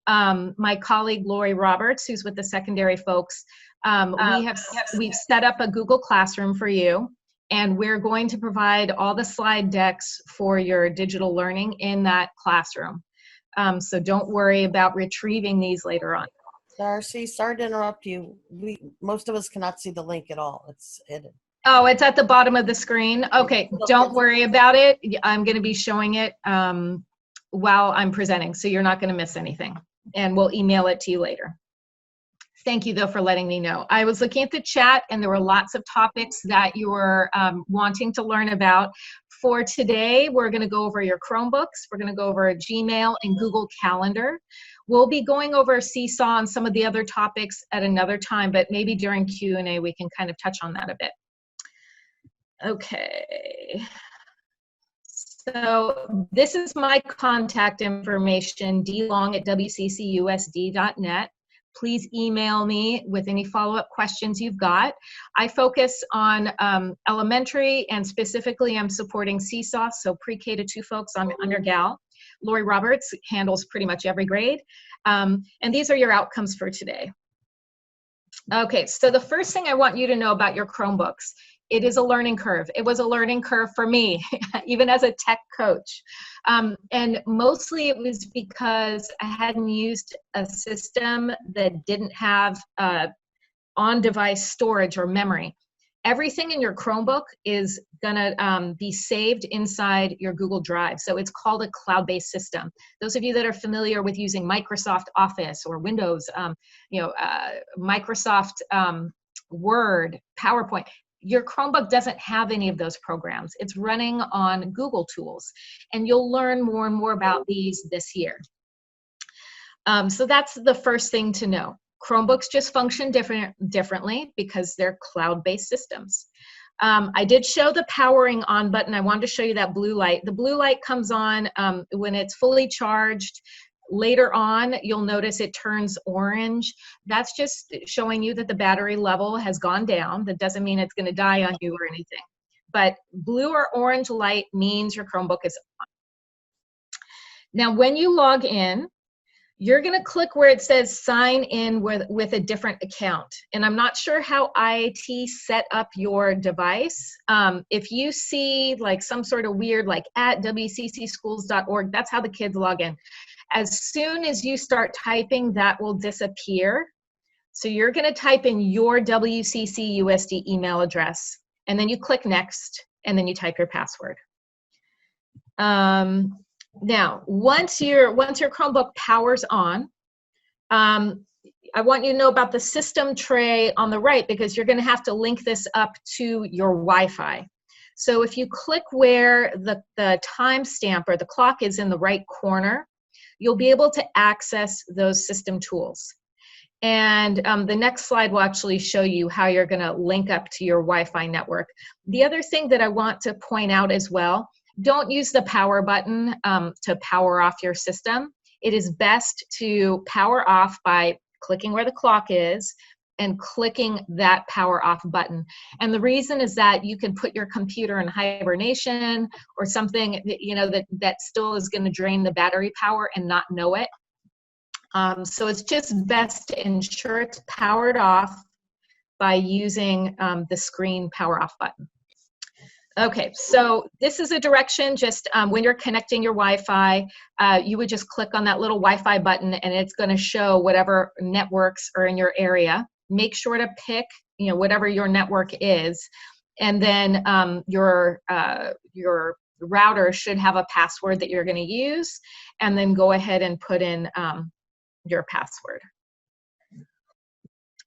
my colleague Lori Roberts, who's with the secondary folks, we've set up a Google Classroom for you, and we're going to provide all the slide decks for your digital learning in that classroom. So don't worry about retrieving these later on. Darcy, sorry to interrupt you. Most of us cannot see the link at all. It's hidden. Oh, it's at the bottom of the screen. Okay, don't worry about it. I'm going to be showing it while I'm presenting, so you're not going to miss anything. And we'll email it to you later. Thank you, though, for letting me know. I was looking at the chat, and there were lots of topics that you were wanting to learn about. For today, we're going to go over your Chromebooks. We're going to go over Gmail and Google Calendar. We'll be going over Seesaw and some of the other topics at another time, but maybe during Q&A we can kind of touch on that a bit. Okay. So this is my contact information, dlong@wccusd.net. Please email me with any follow-up questions you've got. I focus on elementary, and specifically I'm supporting Seesaw, so pre-K to 2 folks. I'm under gal. Lori Roberts handles pretty much every grade. And these are your outcomes for today. Okay, so the first thing I want you to know about your Chromebooks, it is a learning curve. It was a learning curve for me, even as a tech coach. And mostly it was because I hadn't used a system that didn't have on-device storage or memory. Everything in your Chromebook is gonna be saved inside your Google Drive. So it's called a cloud-based system. Those of you that are familiar with using Microsoft Office or Windows, Microsoft Word, PowerPoint, your Chromebook doesn't have any of those programs. It's running on Google tools, and you'll learn more and more about these this year. So that's the first thing to know. Chromebooks just function differently because they're cloud-based systems. I did show the powering on button. I wanted to show you that blue light. The blue light comes on when it's fully charged. Later on, you'll notice it turns orange. That's just showing you that the battery level has gone down. That doesn't mean it's going to die on you or anything. But blue or orange light means your Chromebook is on. Now, when you log in, you're going to click where it says sign in with a different account. And I'm not sure how IIT set up your device. If you see like some sort of weird like @wccschools.org, that's how the kids log in. As soon as you start typing, that will disappear. So you're going to type in your WCCUSD email address, and then you click next, and then you type your password. Now, once your Chromebook powers on, I want you to know about the system tray on the right, because you're going to have to link this up to your Wi-Fi. So if you click where the timestamp or the clock is in the right corner, you'll be able to access those system tools. And the next slide will actually show you how you're going to link up to your Wi-Fi network. The other thing that I want to point out as well, don't use the power button to power off your system. It is best to power off by clicking where the clock is and clicking that power off button. And the reason is that you can put your computer in hibernation or something that still is going to drain the battery power and not know it. So it's just best to ensure it's powered off by using the screen power off button. Okay, so this is a direction. Just when you're connecting your Wi-Fi, you would just click on that little Wi-Fi button, and it's going to show whatever networks are in your area. Make sure to pick, whatever your network is, and then your router should have a password that you're going to use, and then go ahead and put in your password.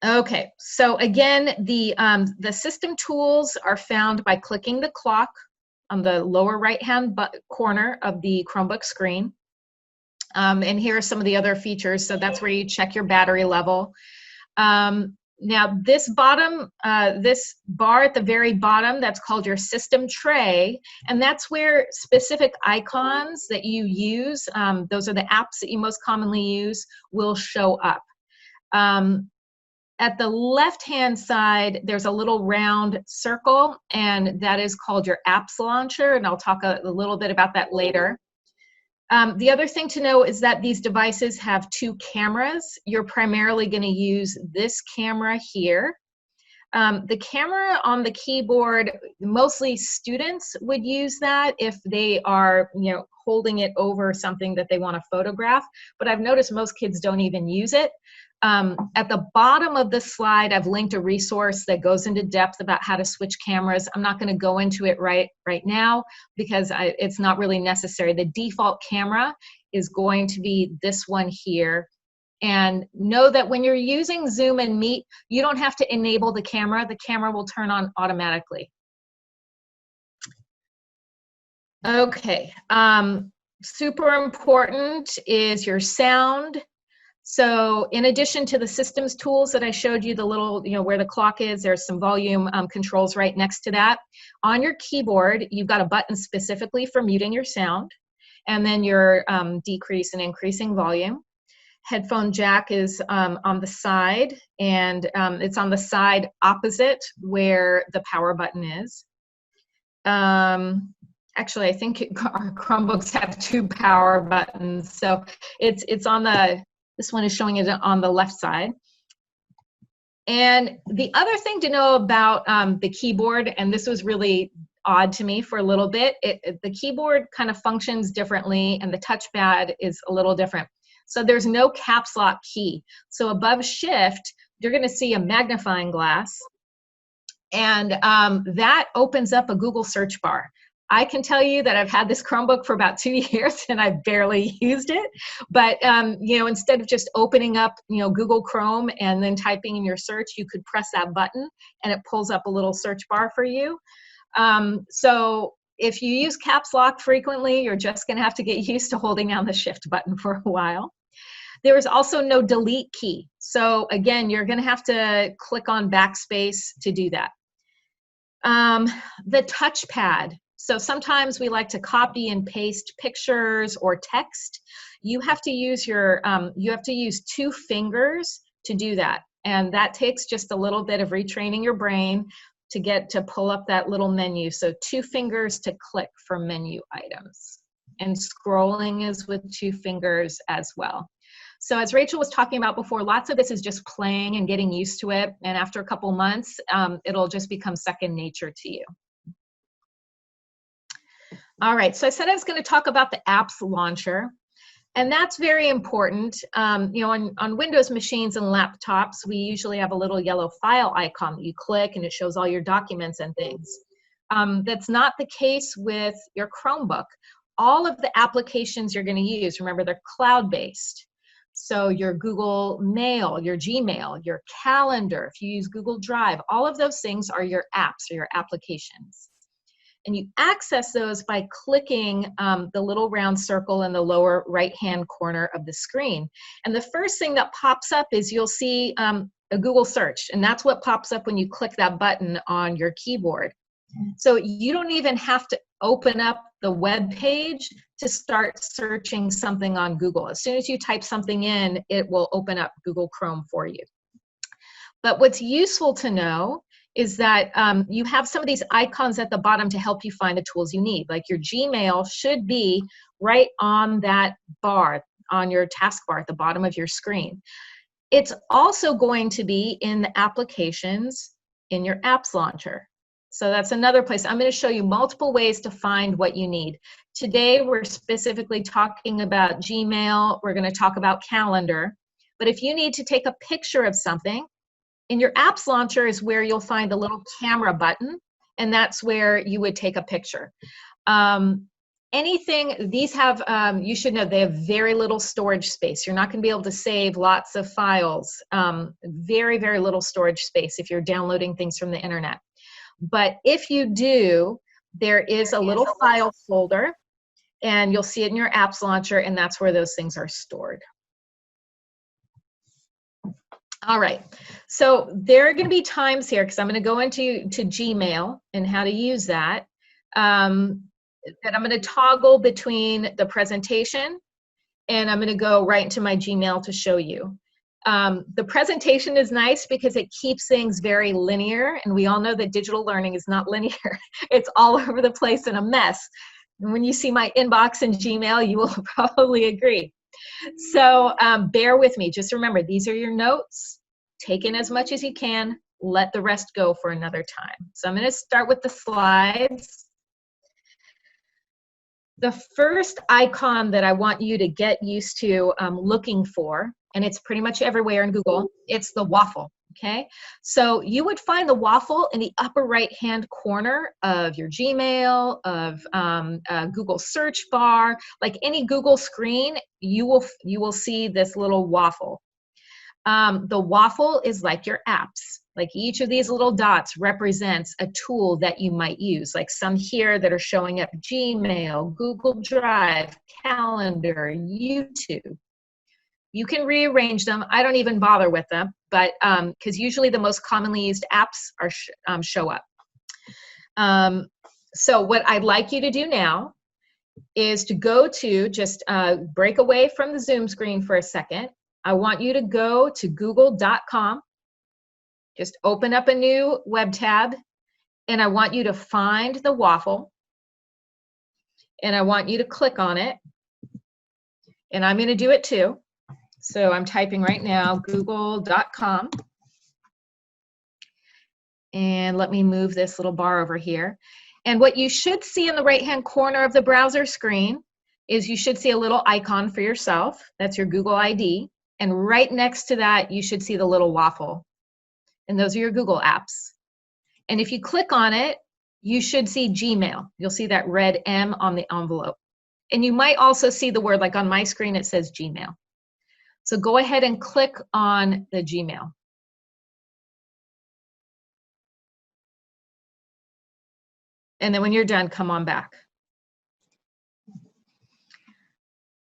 Okay, so again, the system tools are found by clicking the clock on the lower right-hand corner of the Chromebook screen. And here are some of the other features. So that's where you check your battery level. Now this bottom, this bar at the very bottom, that's called your system tray, and that's where specific icons that you use, those are the apps that you most commonly use, will show up. At the left-hand side, there's a little round circle, and that is called your apps launcher, and I'll talk a little bit about that later. The other thing to know is that these devices have 2 cameras. You're primarily going to use this camera here. The camera on the keyboard, mostly students would use that if they are, holding it over something that they want to photograph. But I've noticed most kids don't even use it. At the bottom of the slide, I've linked a resource that goes into depth about how to switch cameras. I'm not going to go into it right now because it's not really necessary. The default camera is going to be this one here. And know that when you're using Zoom and Meet, you don't have to enable the camera. The camera will turn on automatically. Okay, super important is your sound. So in addition to the systems tools that I showed you, the little, where the clock is, there's some volume controls right next to that. On your keyboard, you've got a button specifically for muting your sound, and then your decrease and increasing volume. Headphone jack is on the side, and it's on the side opposite where the power button is. Actually, I think our Chromebooks have 2 power buttons, so it's on the, this one is showing it on the left side. And the other thing to know about the keyboard, and this was really odd to me for a little bit, the keyboard kind of functions differently, and the touchpad is a little different. So there's no caps lock key. So above Shift, you're going to see a magnifying glass, and that opens up a Google search bar. I can tell you that I've had this Chromebook for about 2 years and I've barely used it. But instead of just opening up Google Chrome and then typing in your search, you could press that button and it pulls up a little search bar for you. So if you use caps lock frequently, you're just going to have to get used to holding down the Shift button for a while. There is also no delete key. So again, you're going to have to click on backspace to do that. The touchpad. So sometimes we like to copy and paste pictures or text. You have to use you have to use 2 fingers to do that. And that takes just a little bit of retraining your brain to pull up that little menu. So 2 fingers to click for menu items. And scrolling is with 2 fingers as well. So as Rachel was talking about before, lots of this is just playing and getting used to it. And after a couple months, it'll just become second nature to you. All right, so I said I was going to talk about the apps launcher, and that's very important. On Windows machines and laptops, we usually have a little yellow file icon that you click and it shows all your documents and things. That's not the case with your Chromebook. All of the applications you're going to use, remember, they're cloud-based. So your Google Mail, your Gmail, your calendar, if you use Google Drive, all of those things are your apps or your applications. And you access those by clicking the little round circle in the lower right-hand corner of the screen. And the first thing that pops up is you'll see a Google search, and that's what pops up when you click that button on your keyboard. So you don't even have to open up the web page to start searching something on Google. As soon as you type something in, it will open up Google Chrome for you. But what's useful to know is that you have some of these icons at the bottom to help you find the tools you need. Like your Gmail should be right on that bar, on your taskbar at the bottom of your screen. It's also going to be in the applications in your apps launcher. So that's another place. I'm going to show you multiple ways to find what you need. Today, we're specifically talking about Gmail. We're going to talk about calendar. But if you need to take a picture of something, in your apps launcher is where you'll find the little camera button, and that's where you would take a picture. These have, you should know, they have very little storage space. You're not going to be able to save lots of files, very, very little storage space if you're downloading things from the internet. But if you do, there is a little file folder, and you'll see it in your apps launcher, and that's where those things are stored. All right, so there are going to be times here, because I'm going to go into Gmail and how to use that, that I'm going to toggle between the presentation, and I'm going to go right into my Gmail to show you. The presentation is nice because it keeps things very linear, and we all know that digital learning is not linear. It's all over the place and a mess. And when you see my inbox in Gmail, you will probably agree. So bear with me. Just remember, these are your notes. Take in as much as you can. Let the rest go for another time. So I'm going to start with the slides. The first icon that I want you to get used to looking for, and it's pretty much everywhere in Google, it's the waffle. Okay, so you would find the waffle in the upper right hand corner of your Gmail, of Google search bar, like any Google screen, you will see this little waffle. The waffle is like your apps. Like each of these little dots represents a tool that you might use, like some here that are showing up: Gmail, Google Drive, Calendar, YouTube. You can rearrange them. I don't even bother with them, but because usually the most commonly used apps are show up. So what I'd like you to do now is to go to, just break away from the Zoom screen for a second. I want you to go to google.com. Just open up a new web tab, and I want you to find the waffle, and I want you to click on it, and I'm going to do it too. So I'm typing right now, google.com. And let me move this little bar over here. And what you should see in the right-hand corner of the browser screen is you should see a little icon for yourself. That's your Google ID. And right next to that, you should see the little waffle. And those are your Google apps. And if you click on it, you should see Gmail. You'll see that red M on the envelope. And you might also see the word, like on my screen, it says Gmail. So go ahead and click on the Gmail. And then when you're done, come on back.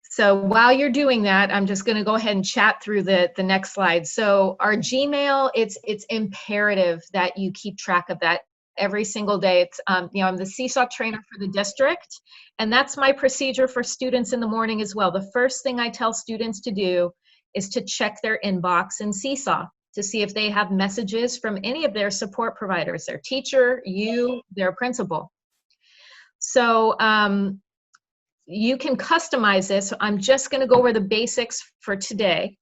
So while you're doing that, I'm just going to go ahead and chat through the next slide. So our Gmail, it's imperative that you keep track of that every single day. It's you know, I'm the Seesaw trainer for the district, and that's my procedure for students in the morning as well. The first thing I tell students to do is to check their inbox in Seesaw to see if they have messages from any of their support providers, their teacher, you, their principal. So you can customize this. I'm just going to go over the basics for today.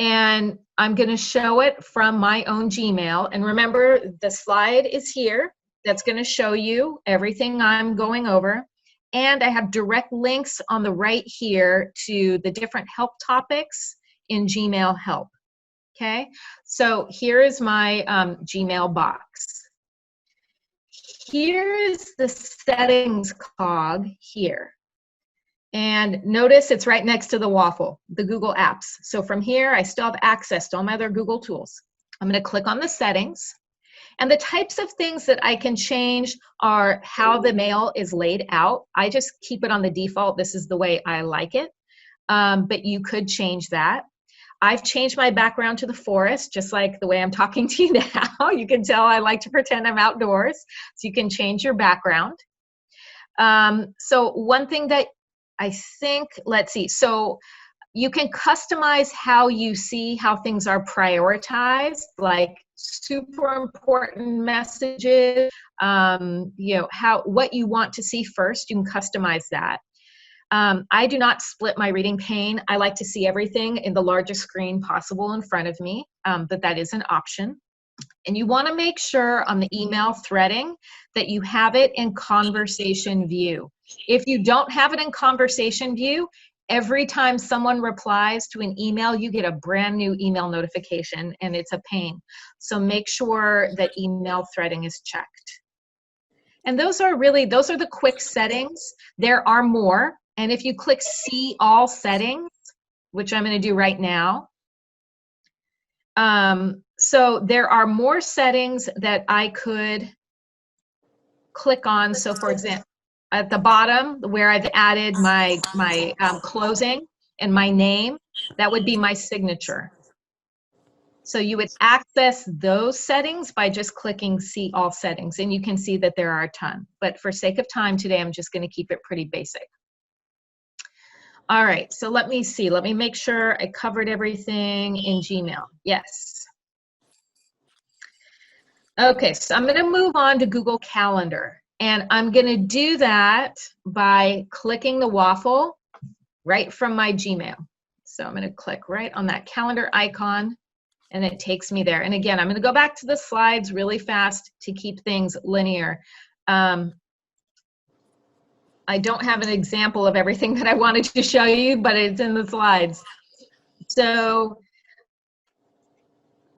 And I'm going to show it from my own Gmail. And remember, the slide is here. That's going to show you everything I'm going over. And I have direct links on the right here to the different help topics in Gmail Help. Okay, so here is my Gmail box. Here is the settings cog here. And notice it's right next to the waffle, the Google apps. So from here, I still have access to all my other Google tools. I'm going to click on the settings. And the types of things that I can change are how the mail is laid out. I just keep it on the default. This is the way I like it. But you could change that. I've changed my background to the forest, just like the way I'm talking to you now. You can tell I like to pretend I'm outdoors. So you can change your background. So one thing that I think, let's see, so you can customize how you see how things are prioritized, like super important messages, you know, what you want to see first, you can customize that. I do not split my reading pane. I like to see everything in the largest screen possible in front of me, but that is an option. And you want to make sure on the email threading that you have it in conversation view. If you don't have it in conversation view, every time someone replies to an email, you get a brand new email notification, and it's a pain. So make sure that email threading is checked. And those are the quick settings. There are more. And if you click See All Settings, which I'm going to do right now, so there are more settings that I could click on. So for example, at the bottom where I've added my closing and my name, that would be my signature. So you would access those settings by just clicking See All Settings, and you can see that there are a ton. But for sake of time today, I'm just going to keep it pretty basic. All right, so let me see. Let me make sure I covered everything in Gmail. Yes. Okay, so I'm going to move on to Google Calendar. And I'm going to do that by clicking the waffle right from my Gmail. So I'm going to click right on that calendar icon, and it takes me there. And again, I'm going to go back to the slides really fast to keep things linear. I don't have an example of everything that I wanted to show you, but it's in the slides. So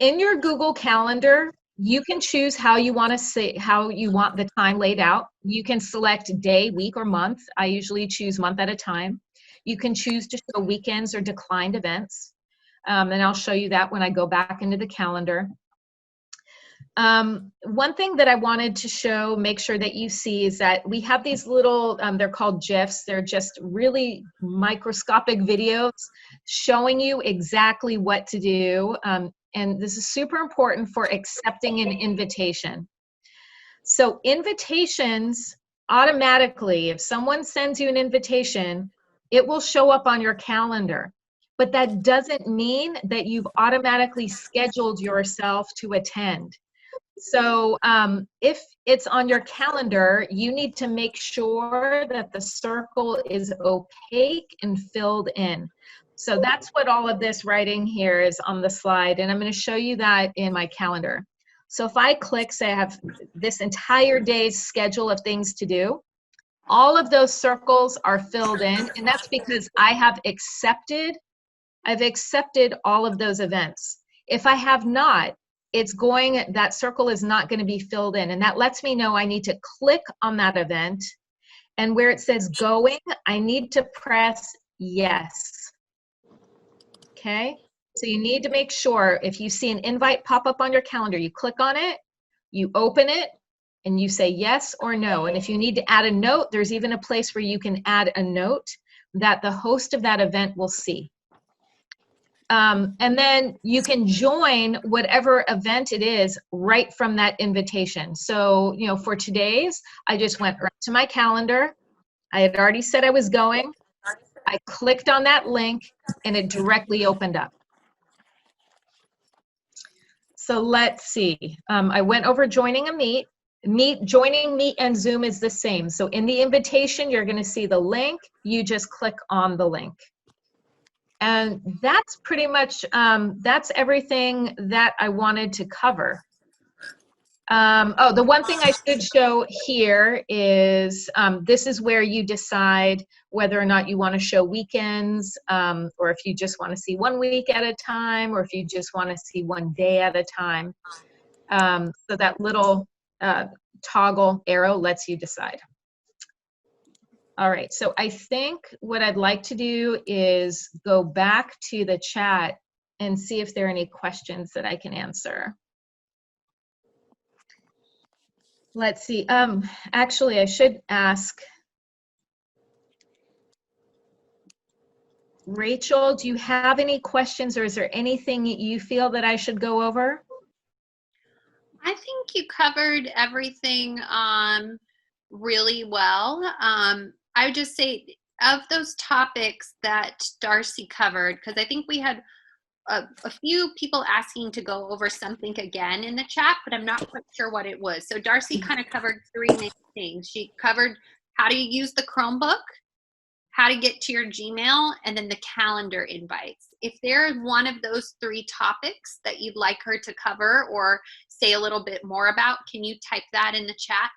in your Google Calendar, you can choose how you want the time laid out. You can select day, week, or month. I usually choose month at a time. You can choose to show weekends or declined events. And I'll show you that when I go back into the calendar. One thing that I wanted to make sure that you see is that we have these little, they're called GIFs. They're just really microscopic videos showing you exactly what to do. And this is super important for accepting an invitation. So invitations, automatically, if someone sends you an invitation, it will show up on your calendar. But that doesn't mean that you've automatically scheduled yourself to attend. So if it's on your calendar, you need to make sure that the circle is opaque and filled in. So that's what all of this writing here is on the slide, and I'm going to show you that in my calendar. So if I click, say I have this entire day's schedule of things to do, all of those circles are filled in, and that's because I've accepted all of those events. If I have not, that circle is not going to be filled in, and that lets me know I need to click on that event, and where it says going, I need to press yes. Okay, so you need to make sure if you see an invite pop up on your calendar, you click on it, you open it, and you say yes or no. And if you need to add a note, there's even a place where you can add a note that the host of that event will see. And then you can join whatever event it is right from that invitation. So, for today's, I just went right to my calendar. I had already said I was going. I clicked on that link and it directly opened up. So let's see. I went over joining a meet. Joining Meet and Zoom is the same. So in the invitation, you're going to see the link. You just click on the link. And that's pretty much, that's everything that I wanted to cover. The one thing I should show here is this is where you decide whether or not you want to show weekends, or if you just want to see 1 week at a time, or if you just want to see 1 day at a time. So that little toggle arrow lets you decide. All right, so I think what I'd like to do is go back to the chat and see if there are any questions that I can answer. Let's see. Actually, I should ask Rachel, do you have any questions, or is there anything you feel that I should go over? I think you covered everything really well. I would just say, of those topics that Darcy covered, because I think we had a few people asking to go over something again in the chat, but I'm not quite sure what it was. So Darcy kind of covered 3 main things. She covered how to use the Chromebook, how to get to your Gmail, and then the calendar invites. If there's one of those 3 topics that you'd like her to cover or say a little bit more about, can you type that in the chat?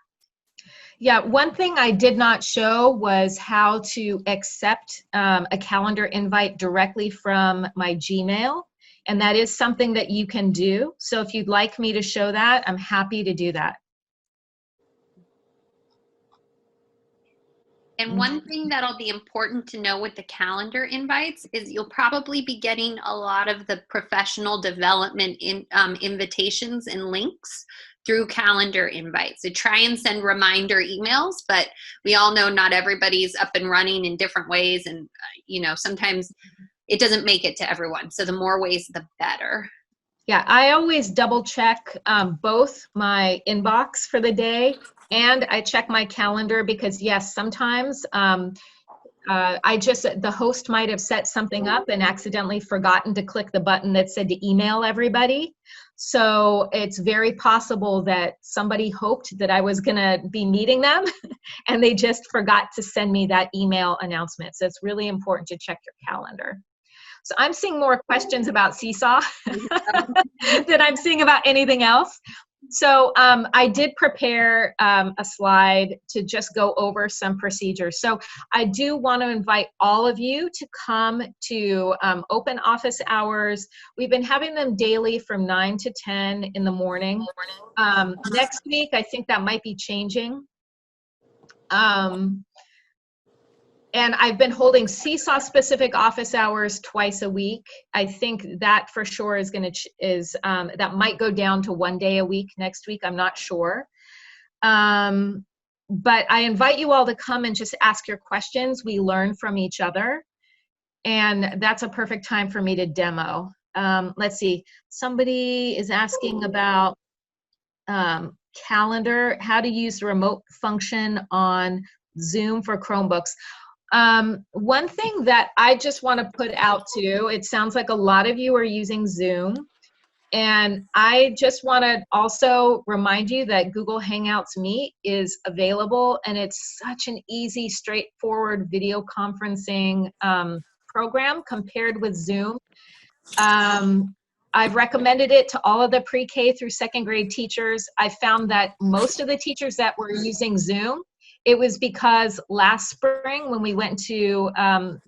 Yeah, one thing I did not show was how to accept a calendar invite directly from my Gmail, and that is something that you can do. So if you'd like me to show that, I'm happy to do that. And one thing that'll be important to know with the calendar invites is you'll probably be getting a lot of the professional development invitations and links through calendar invites. So try and send reminder emails, but we all know not everybody's up and running in different ways, and sometimes it doesn't make it to everyone. So the more ways, the better. Yeah, I always double check both my inbox for the day and I check my calendar, because yes, sometimes The host might have set something up and accidentally forgotten to click the button that said to email everybody. So it's very possible that somebody hoped that I was going to be meeting them and they just forgot to send me that email announcement. So it's really important to check your calendar. So I'm seeing more questions about Seesaw than I'm seeing about anything else. So I did prepare a slide to just go over some procedures. So I do want to invite all of you to come to open office hours. We've been having them daily from 9 to 10 in the morning. Next week, I think that might be changing. And I've been holding Seesaw specific office hours twice a week. I think that for sure is going to, that might go down to 1 day a week next week. I'm not sure. But I invite you all to come and just ask your questions. We learn from each other. And that's a perfect time for me to demo. Let's see, somebody is asking about calendar, how to use the remote function on Zoom for Chromebooks. One thing that I just want to put out too, it sounds like a lot of you are using Zoom, and I just want to also remind you that Google Hangouts Meet is available, and it's such an easy, straightforward video conferencing program compared with Zoom. I've recommended it to all of the pre-K through second grade teachers. I found that most of the teachers that were using Zoom, it was because last spring when we went to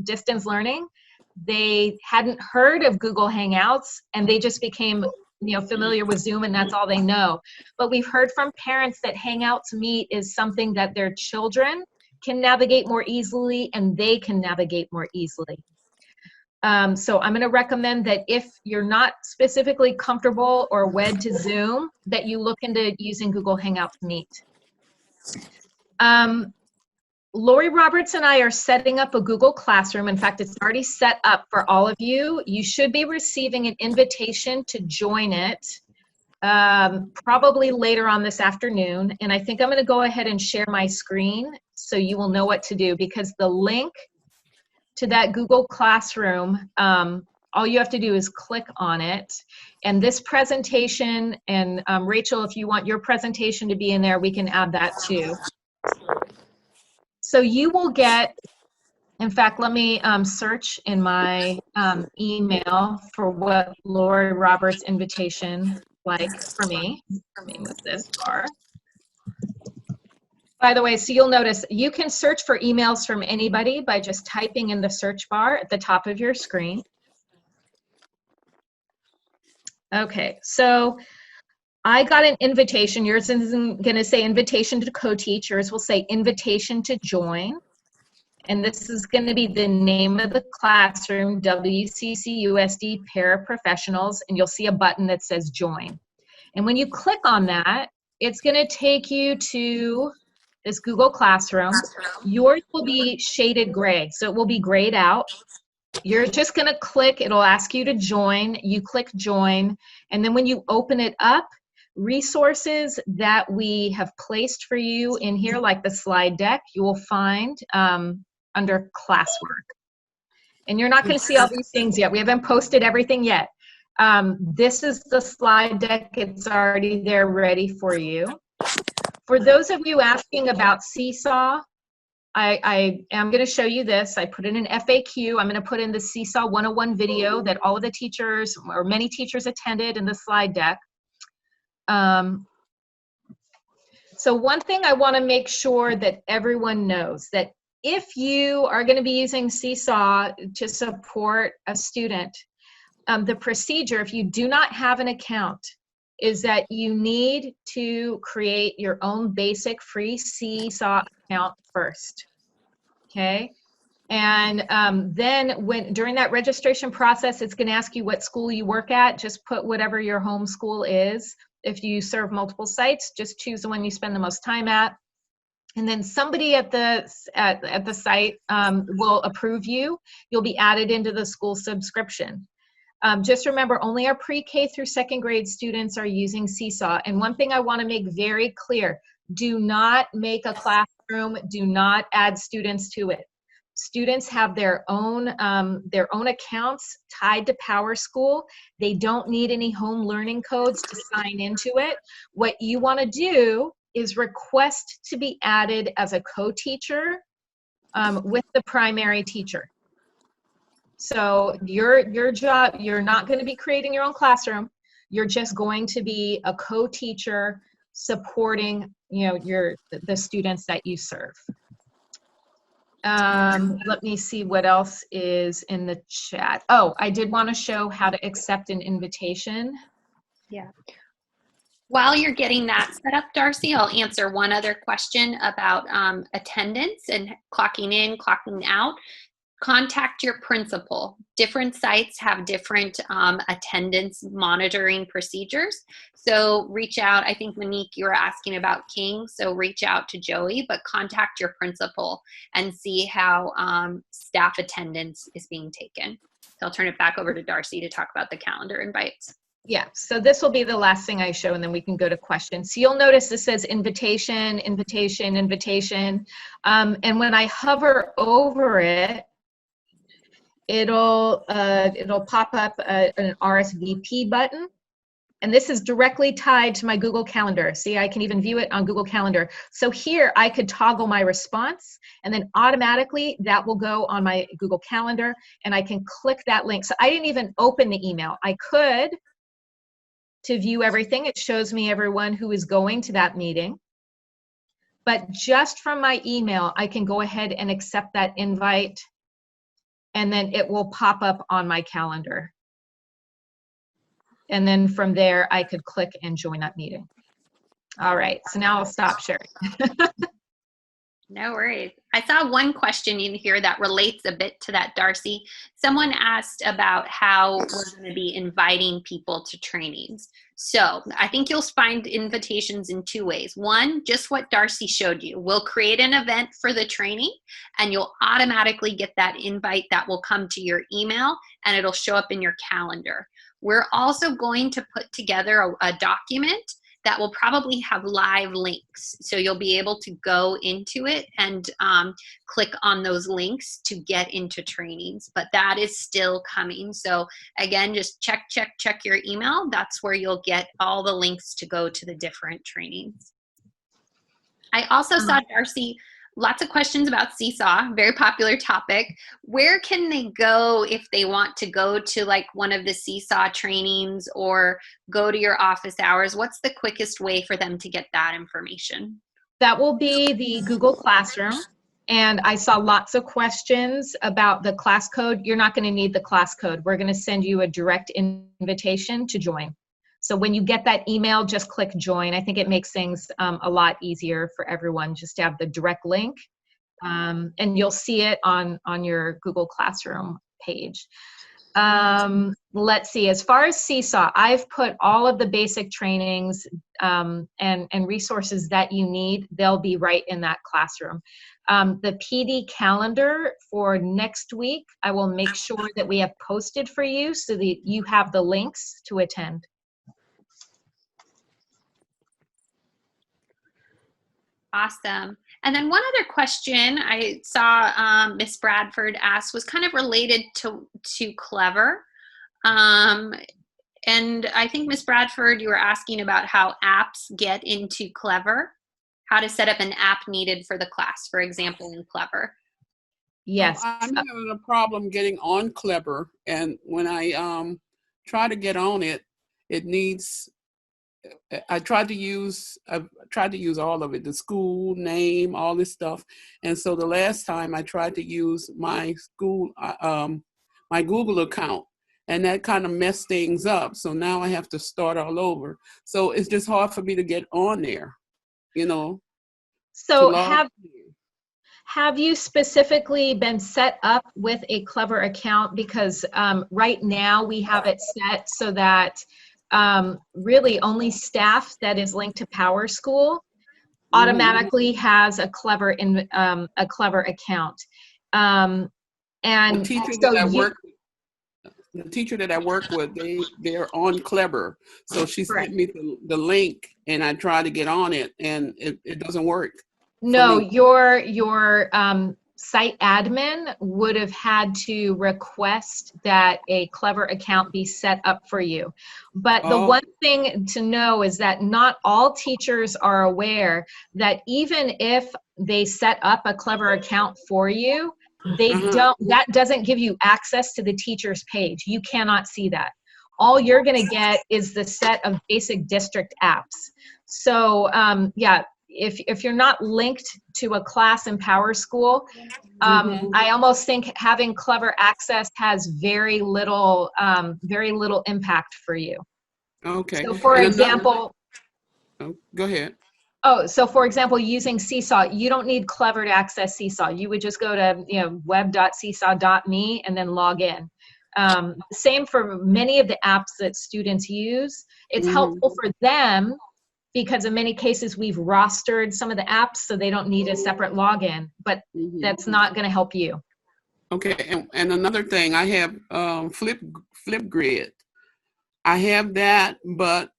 distance learning, they hadn't heard of Google Hangouts and they just became familiar with Zoom, and that's all they know. But we've heard from parents that Hangouts Meet is something that their children can navigate more easily and they can navigate more easily. So I'm going to recommend that if you're not specifically comfortable or wed to Zoom, that you look into using Google Hangouts Meet. Lori Roberts and I are setting up a Google Classroom. In fact, it's already set up for all of you. You should be receiving an invitation to join it probably later on this afternoon. And I think I'm going to go ahead and share my screen so you will know what to do, because the link to that Google Classroom, all you have to do is click on it. And this presentation, and Rachel, if you want your presentation to be in there, we can add that too. So you will get, in fact, let me search in my email for what Lori Roberts' invitation like for me. Let me move this bar. By the way, so you'll notice you can search for emails from anybody by just typing in the search bar at the top of your screen. Okay, so I got an invitation. Yours isn't going to say invitation to co-teach. Yours will say invitation to join. And this is going to be the name of the classroom, WCCUSD Paraprofessionals, and you'll see a button that says join. And when you click on that, it's going to take you to this Google Classroom. Yours will be shaded gray, so it will be grayed out. You're just going to click, it'll ask you to join. You click join, and then when you open it up, resources that we have placed for you in here, like the slide deck, you will find under classwork. And you're not going to see all these things yet. We haven't posted everything yet. This is the slide deck. It's already there ready for you. For those of you asking about Seesaw, I am going to show you this. I put in an FAQ. I'm going to put in the Seesaw 101 video that all of the teachers, or many teachers, attended in the slide deck. So one thing I want to make sure that everyone knows, that if you are going to be using Seesaw to support a student, the procedure, if you do not have an account, is that you need to create your own basic free Seesaw account first, okay? And then during that registration process, it's going to ask you what school you work at. Just put whatever your home school is. If you serve multiple sites, just choose the one you spend the most time at. And then somebody at the site will approve you. You'll be added into the school subscription. Just remember, only our pre-K through second grade students are using Seesaw. And one thing I want to make very clear, do not make a classroom, do not add students to it. Students have their own accounts tied to PowerSchool. They don't need any home learning codes to sign into it. What you want to do is request to be added as a co-teacher with the primary teacher. So your job, you're not going to be creating your own classroom. You're just going to be a co-teacher supporting, the students that you serve. Let me see what else is in the chat. Oh, I did want to show how to accept an invitation. Yeah. While you're getting that set up, Darcy, I'll answer one other question about attendance and clocking in, clocking out. Contact your principal. Different sites have different attendance monitoring procedures. So reach out. I think, Monique, you were asking about King. So reach out to Joey, but contact your principal and see how staff attendance is being taken. So I'll turn it back over to Darcy to talk about the calendar invites. Yeah, so this will be the last thing I show, and then we can go to questions. So you'll notice this says invitation, invitation, invitation. And when I hover over it, it'll pop up an RSVP button, and this is directly tied to my Google Calendar. See, I can even view it on Google Calendar. So here I could toggle my response, and then automatically that will go on my Google Calendar, and I can click that link. So I didn't even open the email. I could, to view everything. It shows me everyone who is going to that meeting. But just from my email, I can go ahead and accept that invite, and then it will pop up on my calendar. And then from there, I could click and join that meeting. All right, so now I'll stop sharing. No worries. I saw one question in here that relates a bit to that, Darcy. Someone asked about how we're going to be inviting people to trainings. So I think you'll find invitations in two ways. One, just what Darcy showed you. We'll create an event for the training, and you'll automatically get that invite that will come to your email, and it'll show up in your calendar. We're also going to put together a document that will probably have live links. So you'll be able to go into it and click on those links to get into trainings, but that is still coming. So again, just check your email. That's where you'll get all the links to go to the different trainings. I also saw, Darcy, lots of questions about Seesaw, very popular topic. Where can they go if they want to go to like one of the Seesaw trainings or go to your office hours? What's the quickest way for them to get that information? That will be the Google Classroom. And I saw lots of questions about the class code. You're not going to need the class code. We're going to send you a direct invitation to join. So when you get that email, just click join. I think it makes things a lot easier for everyone just to have the direct link. And you'll see it on your Google Classroom page. Let's see, as far as Seesaw, I've put all of the basic trainings and resources that you need. They'll be right in that classroom. The PD calendar for next week, I will make sure that we have posted for you so that you have the links to attend. Awesome. And then one other question I saw Miss Bradford asked was kind of related to Clever. And I think Miss Bradford, you were asking about how apps get into Clever, how to set up an app needed for the class, for example, in Clever. Yes. I'm having a problem getting on Clever. And when I try to get on it, it needs, I've tried to use all of it, the school name, all this stuff. And so the last time I tried to use my school, my Google account, and that kind of messed things up. So now I have to start all over. So it's just hard for me to get on there, you know. So have you specifically been set up with a Clever account? Because right now we have it set so that really only staff that is linked to PowerSchool automatically has a Clever account. And the teacher that I work with, they're on Clever. So she sent me the link, and I tried to get on it, and it doesn't work. No, your site admin would have had to request that a Clever account be set up for you. But the Oh, one thing to know is that not all teachers are aware that even if they set up a Clever account for you, that doesn't give you access to the teacher's page. You cannot see that. All you're going to get is the set of basic district apps. So yeah, if you're not linked to a class in PowerSchool, I almost think having Clever access has very little impact for you. okay. So for And example, go ahead. so for example, using Seesaw, you don't need Clever to access Seesaw. You would just go to web.seesaw.me and then log in. Same for many of the apps that students use. It's helpful for them because in many cases we've rostered some of the apps so they don't need a separate login, but that's not going to help you. Okay, and another thing, I have Flipgrid. I have that, but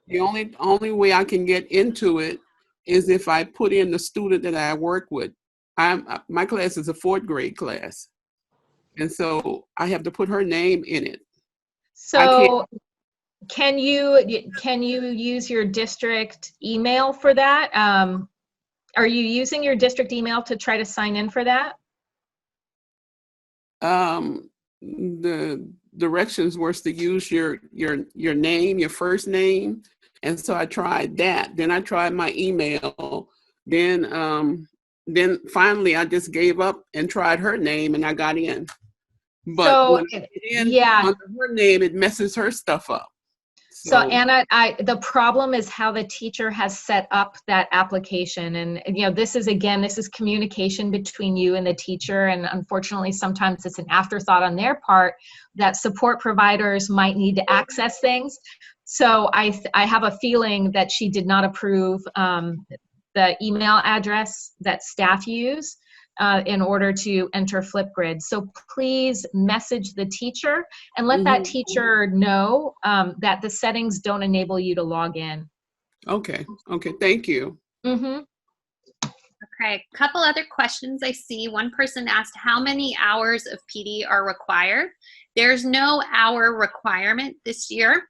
the only way I can get into it is if I put in the student that I work with. My class is a 4th grade class, and so I have to put her name in it. So can you use your district email for that? Are you using your district email to try to sign in for that? The directions was to use your name, your first name, and so I tried that. Then I tried my email. Then finally I just gave up and tried her name, and I got in. But So, when I get in yeah. under her name, it messes her stuff up. So Anna, the problem is how the teacher has set up that application. And this is communication between you and the teacher. And unfortunately, sometimes it's an afterthought on their part that support providers might need to access things. So I have a feeling that she did not approve the email address that staff use in order to enter Flipgrid. So please message the teacher and let that teacher know that the settings don't enable you to log in. Okay, thank you. Okay, a couple other questions I see. One person asked how many hours of PD are required. There's no hour requirement this year.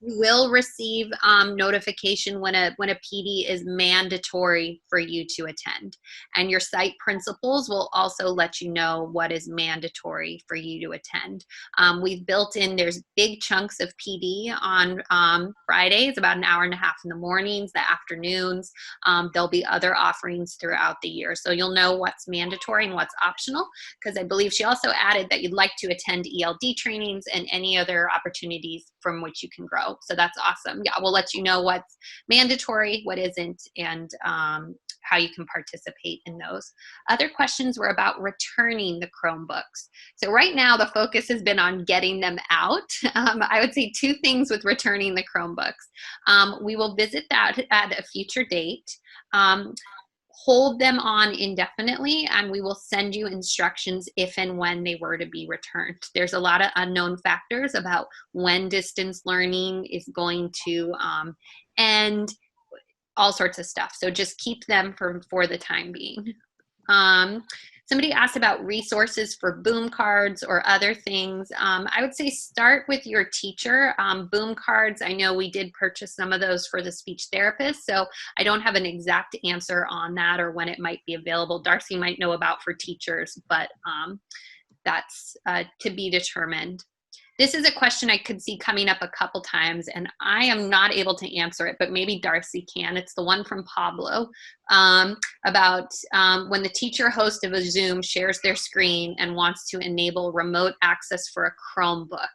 You will receive notification when a PD is mandatory for you to attend. And your site principals will also let you know what is mandatory for you to attend. We've built in, there's big chunks of PD on Fridays, about an hour and a half in the mornings, the afternoons. There'll be other offerings throughout the year. So you'll know what's mandatory and what's optional, because I believe she also added that you'd like to attend ELD trainings and any other opportunities from which you can grow. So that's awesome. Yeah, we'll let you know what's mandatory, what isn't, and how you can participate in those. Other questions were about returning the Chromebooks. So right now the focus has been on getting them out. I would say 2 things with returning the Chromebooks. We will visit that at a future date. Hold them on indefinitely, and we will send you instructions if and when they were to be returned. There's a lot of unknown factors about when distance learning is going to end, all sorts of stuff. So just keep them for the time being. Somebody asked about resources for boom cards or other things. I would say start with your teacher. Boom cards, I know we did purchase some of those for the speech therapist, so I don't have an exact answer on that or when it might be available. Darcy might know about for teachers, but that's to be determined. This is a question I could see coming up a couple times, and I am not able to answer it, but maybe Darcy can. It's the one from Pablo about when the teacher host of a Zoom shares their screen and wants to enable remote access for a Chromebook.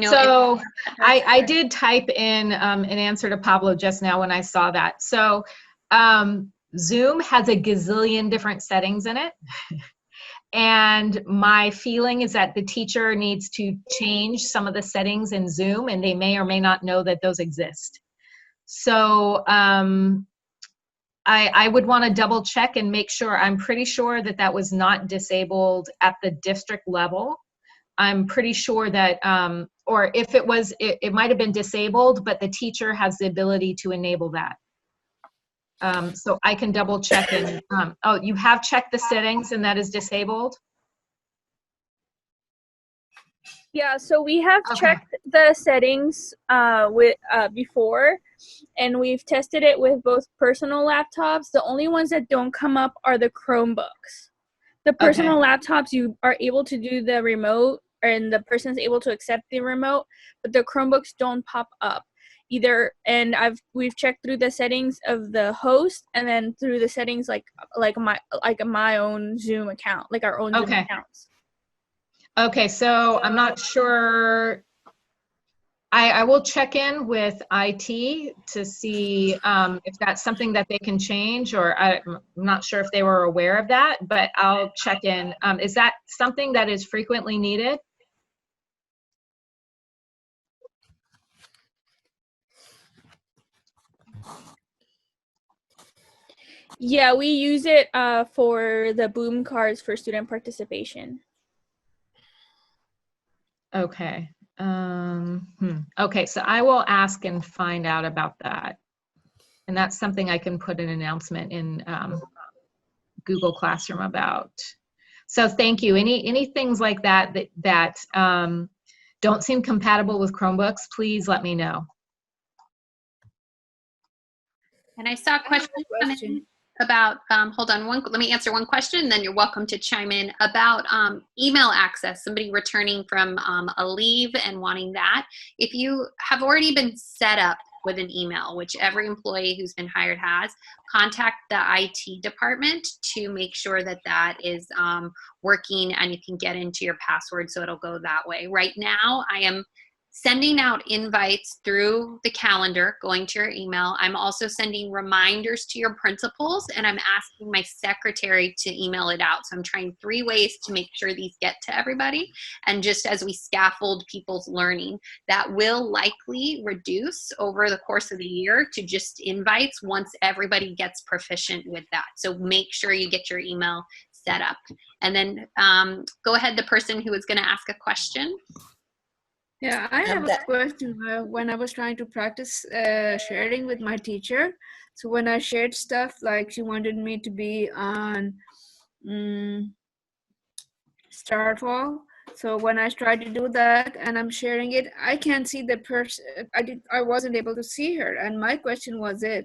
So I did type in an answer to Pablo just now when I saw that. So Zoom has a gazillion different settings in it. And my feeling is that the teacher needs to change some of the settings in Zoom, and they may or may not know that those exist. So I would want to double check and make sure. I'm pretty sure that that was not disabled at the district level. I'm pretty sure that, or if it was, it might have been disabled, but the teacher has the ability to enable that. So I can double check and, oh, you have checked the settings and that is disabled? Yeah, so we have Okay. checked the settings before, and we've tested it with both personal laptops. The only ones that don't come up are the Chromebooks. The personal laptops, you are able to do the remote, and the person's able to accept the remote, but the Chromebooks don't pop up either. And we've checked through the settings of the host, and then through the settings like my own Zoom account, like our own Zoom Okay. accounts. Okay, so I'm not sure. I will check in with IT to see if that's something that they can change, or I'm not sure if they were aware of that, but I'll check in. Is that something that is frequently needed? Yeah, we use it for the boom cards for student participation. Okay. Okay, so I will ask and find out about that. And that's something I can put an announcement in Google Classroom about. So thank you. Any things like that that don't seem compatible with Chromebooks, please let me know. And I saw a question come in about, hold on, let me answer one question, and then you're welcome to chime in about email access, somebody returning from a leave and wanting that. If you have already been set up with an email, which every employee who's been hired has, contact the IT department to make sure that that is working and you can get into your password so it'll go that way. Right now, I am sending out invites through the calendar, going to your email. I'm also sending reminders to your principals, and I'm asking my secretary to email it out. So I'm trying 3 ways to make sure these get to everybody. And just as we scaffold people's learning, that will likely reduce over the course of the year to just invites once everybody gets proficient with that. So make sure you get your email set up. And then go ahead, the person who is going to ask a question. Yeah, I have a question. When I was trying to practice sharing with my teacher, so when I shared stuff, like she wanted me to be on Starfall. So when I tried to do that and I'm sharing it, I can't see the person. I wasn't able to see her. And my question was that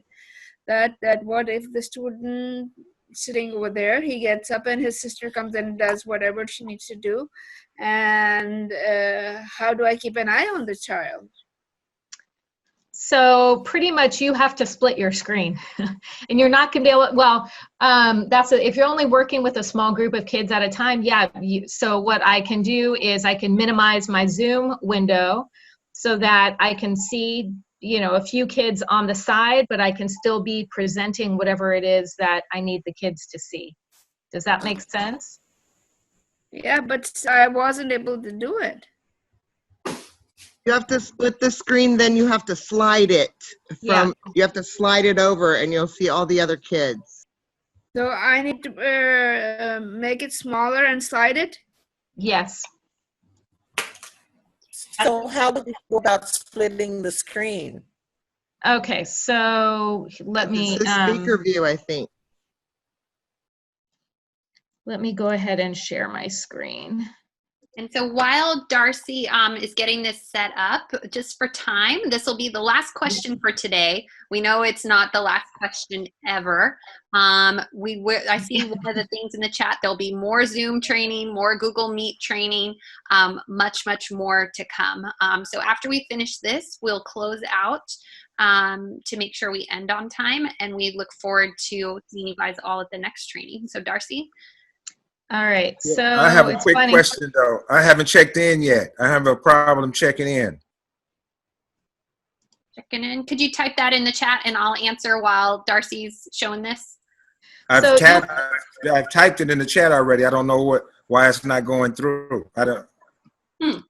what if the student sitting over there, he gets up and his sister comes and does whatever she needs to do, and how do I keep an eye on the child? So pretty much you have to split your screen and you're not gonna be able, well, if you're only working with a small group of kids at a time, yeah. So what I can do is I can minimize my Zoom window so that I can see, a few kids on the side, but I can still be presenting whatever it is that I need the kids to see. Does that make sense? Yeah, but I wasn't able to do it. You have to split the screen, then you have to slide it you have to slide it over and you'll see all the other kids. So I need to make it smaller and slide it? Yes. So how do we go about splitting the screen? Okay, so let me It's the speaker view, I think. Let me go ahead and share my screen. And so while Darcy is getting this set up, just for time, this will be the last question for today. We know it's not the last question ever. I see one of the things in the chat, there'll be more Zoom training, more Google Meet training, much, much more to come. So after we finish this, we'll close out to make sure we end on time, and we look forward to seeing you guys all at the next training. So Darcy? All right, so I have a quick question though. I haven't checked in yet. I have a problem checking in. Checking in. Could you type that in the chat and I'll answer while Darcy's showing this? I've typed it in the chat already. I don't know why it's not going through. I don't.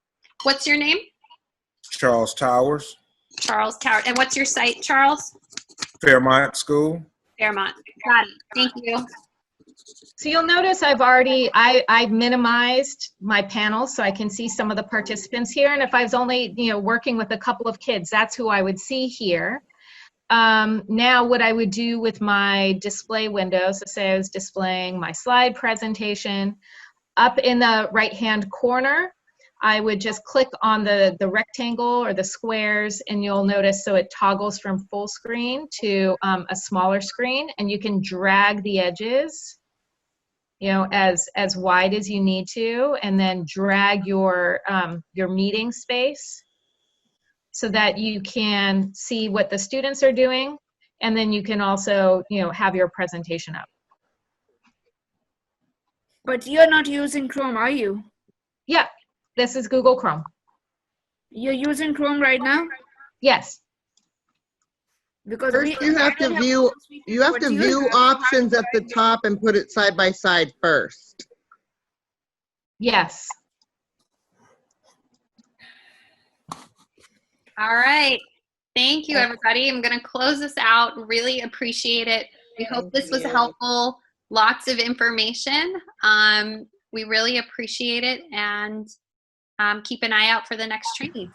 What's your name? Charles Towers. Charles Towers. And what's your site, Charles? Fairmont School. Fairmont. Got it. Thank you. So you'll notice I've minimized my panel so I can see some of the participants here. And if I was only, working with a couple of kids, that's who I would see here. Now what I would do with my display window, so say I was displaying my slide presentation, up in the right-hand corner, I would just click on the rectangle or the squares, and you'll notice, so it toggles from full screen to a smaller screen, and you can drag the edges, you know, as wide as you need to, and then drag your meeting space so that you can see what the students are doing, and then you can also, you know, have your presentation up. But you're not using Chrome, are you? Yeah, this is Google Chrome. You're using Chrome right now? Yes. Because First, you have to view options at the top and put it side by side first. Yes. All right. Thank you, everybody. I'm going to close this out. Really appreciate it. We hope this was helpful. Lots of information. We really appreciate it, and keep an eye out for the next training.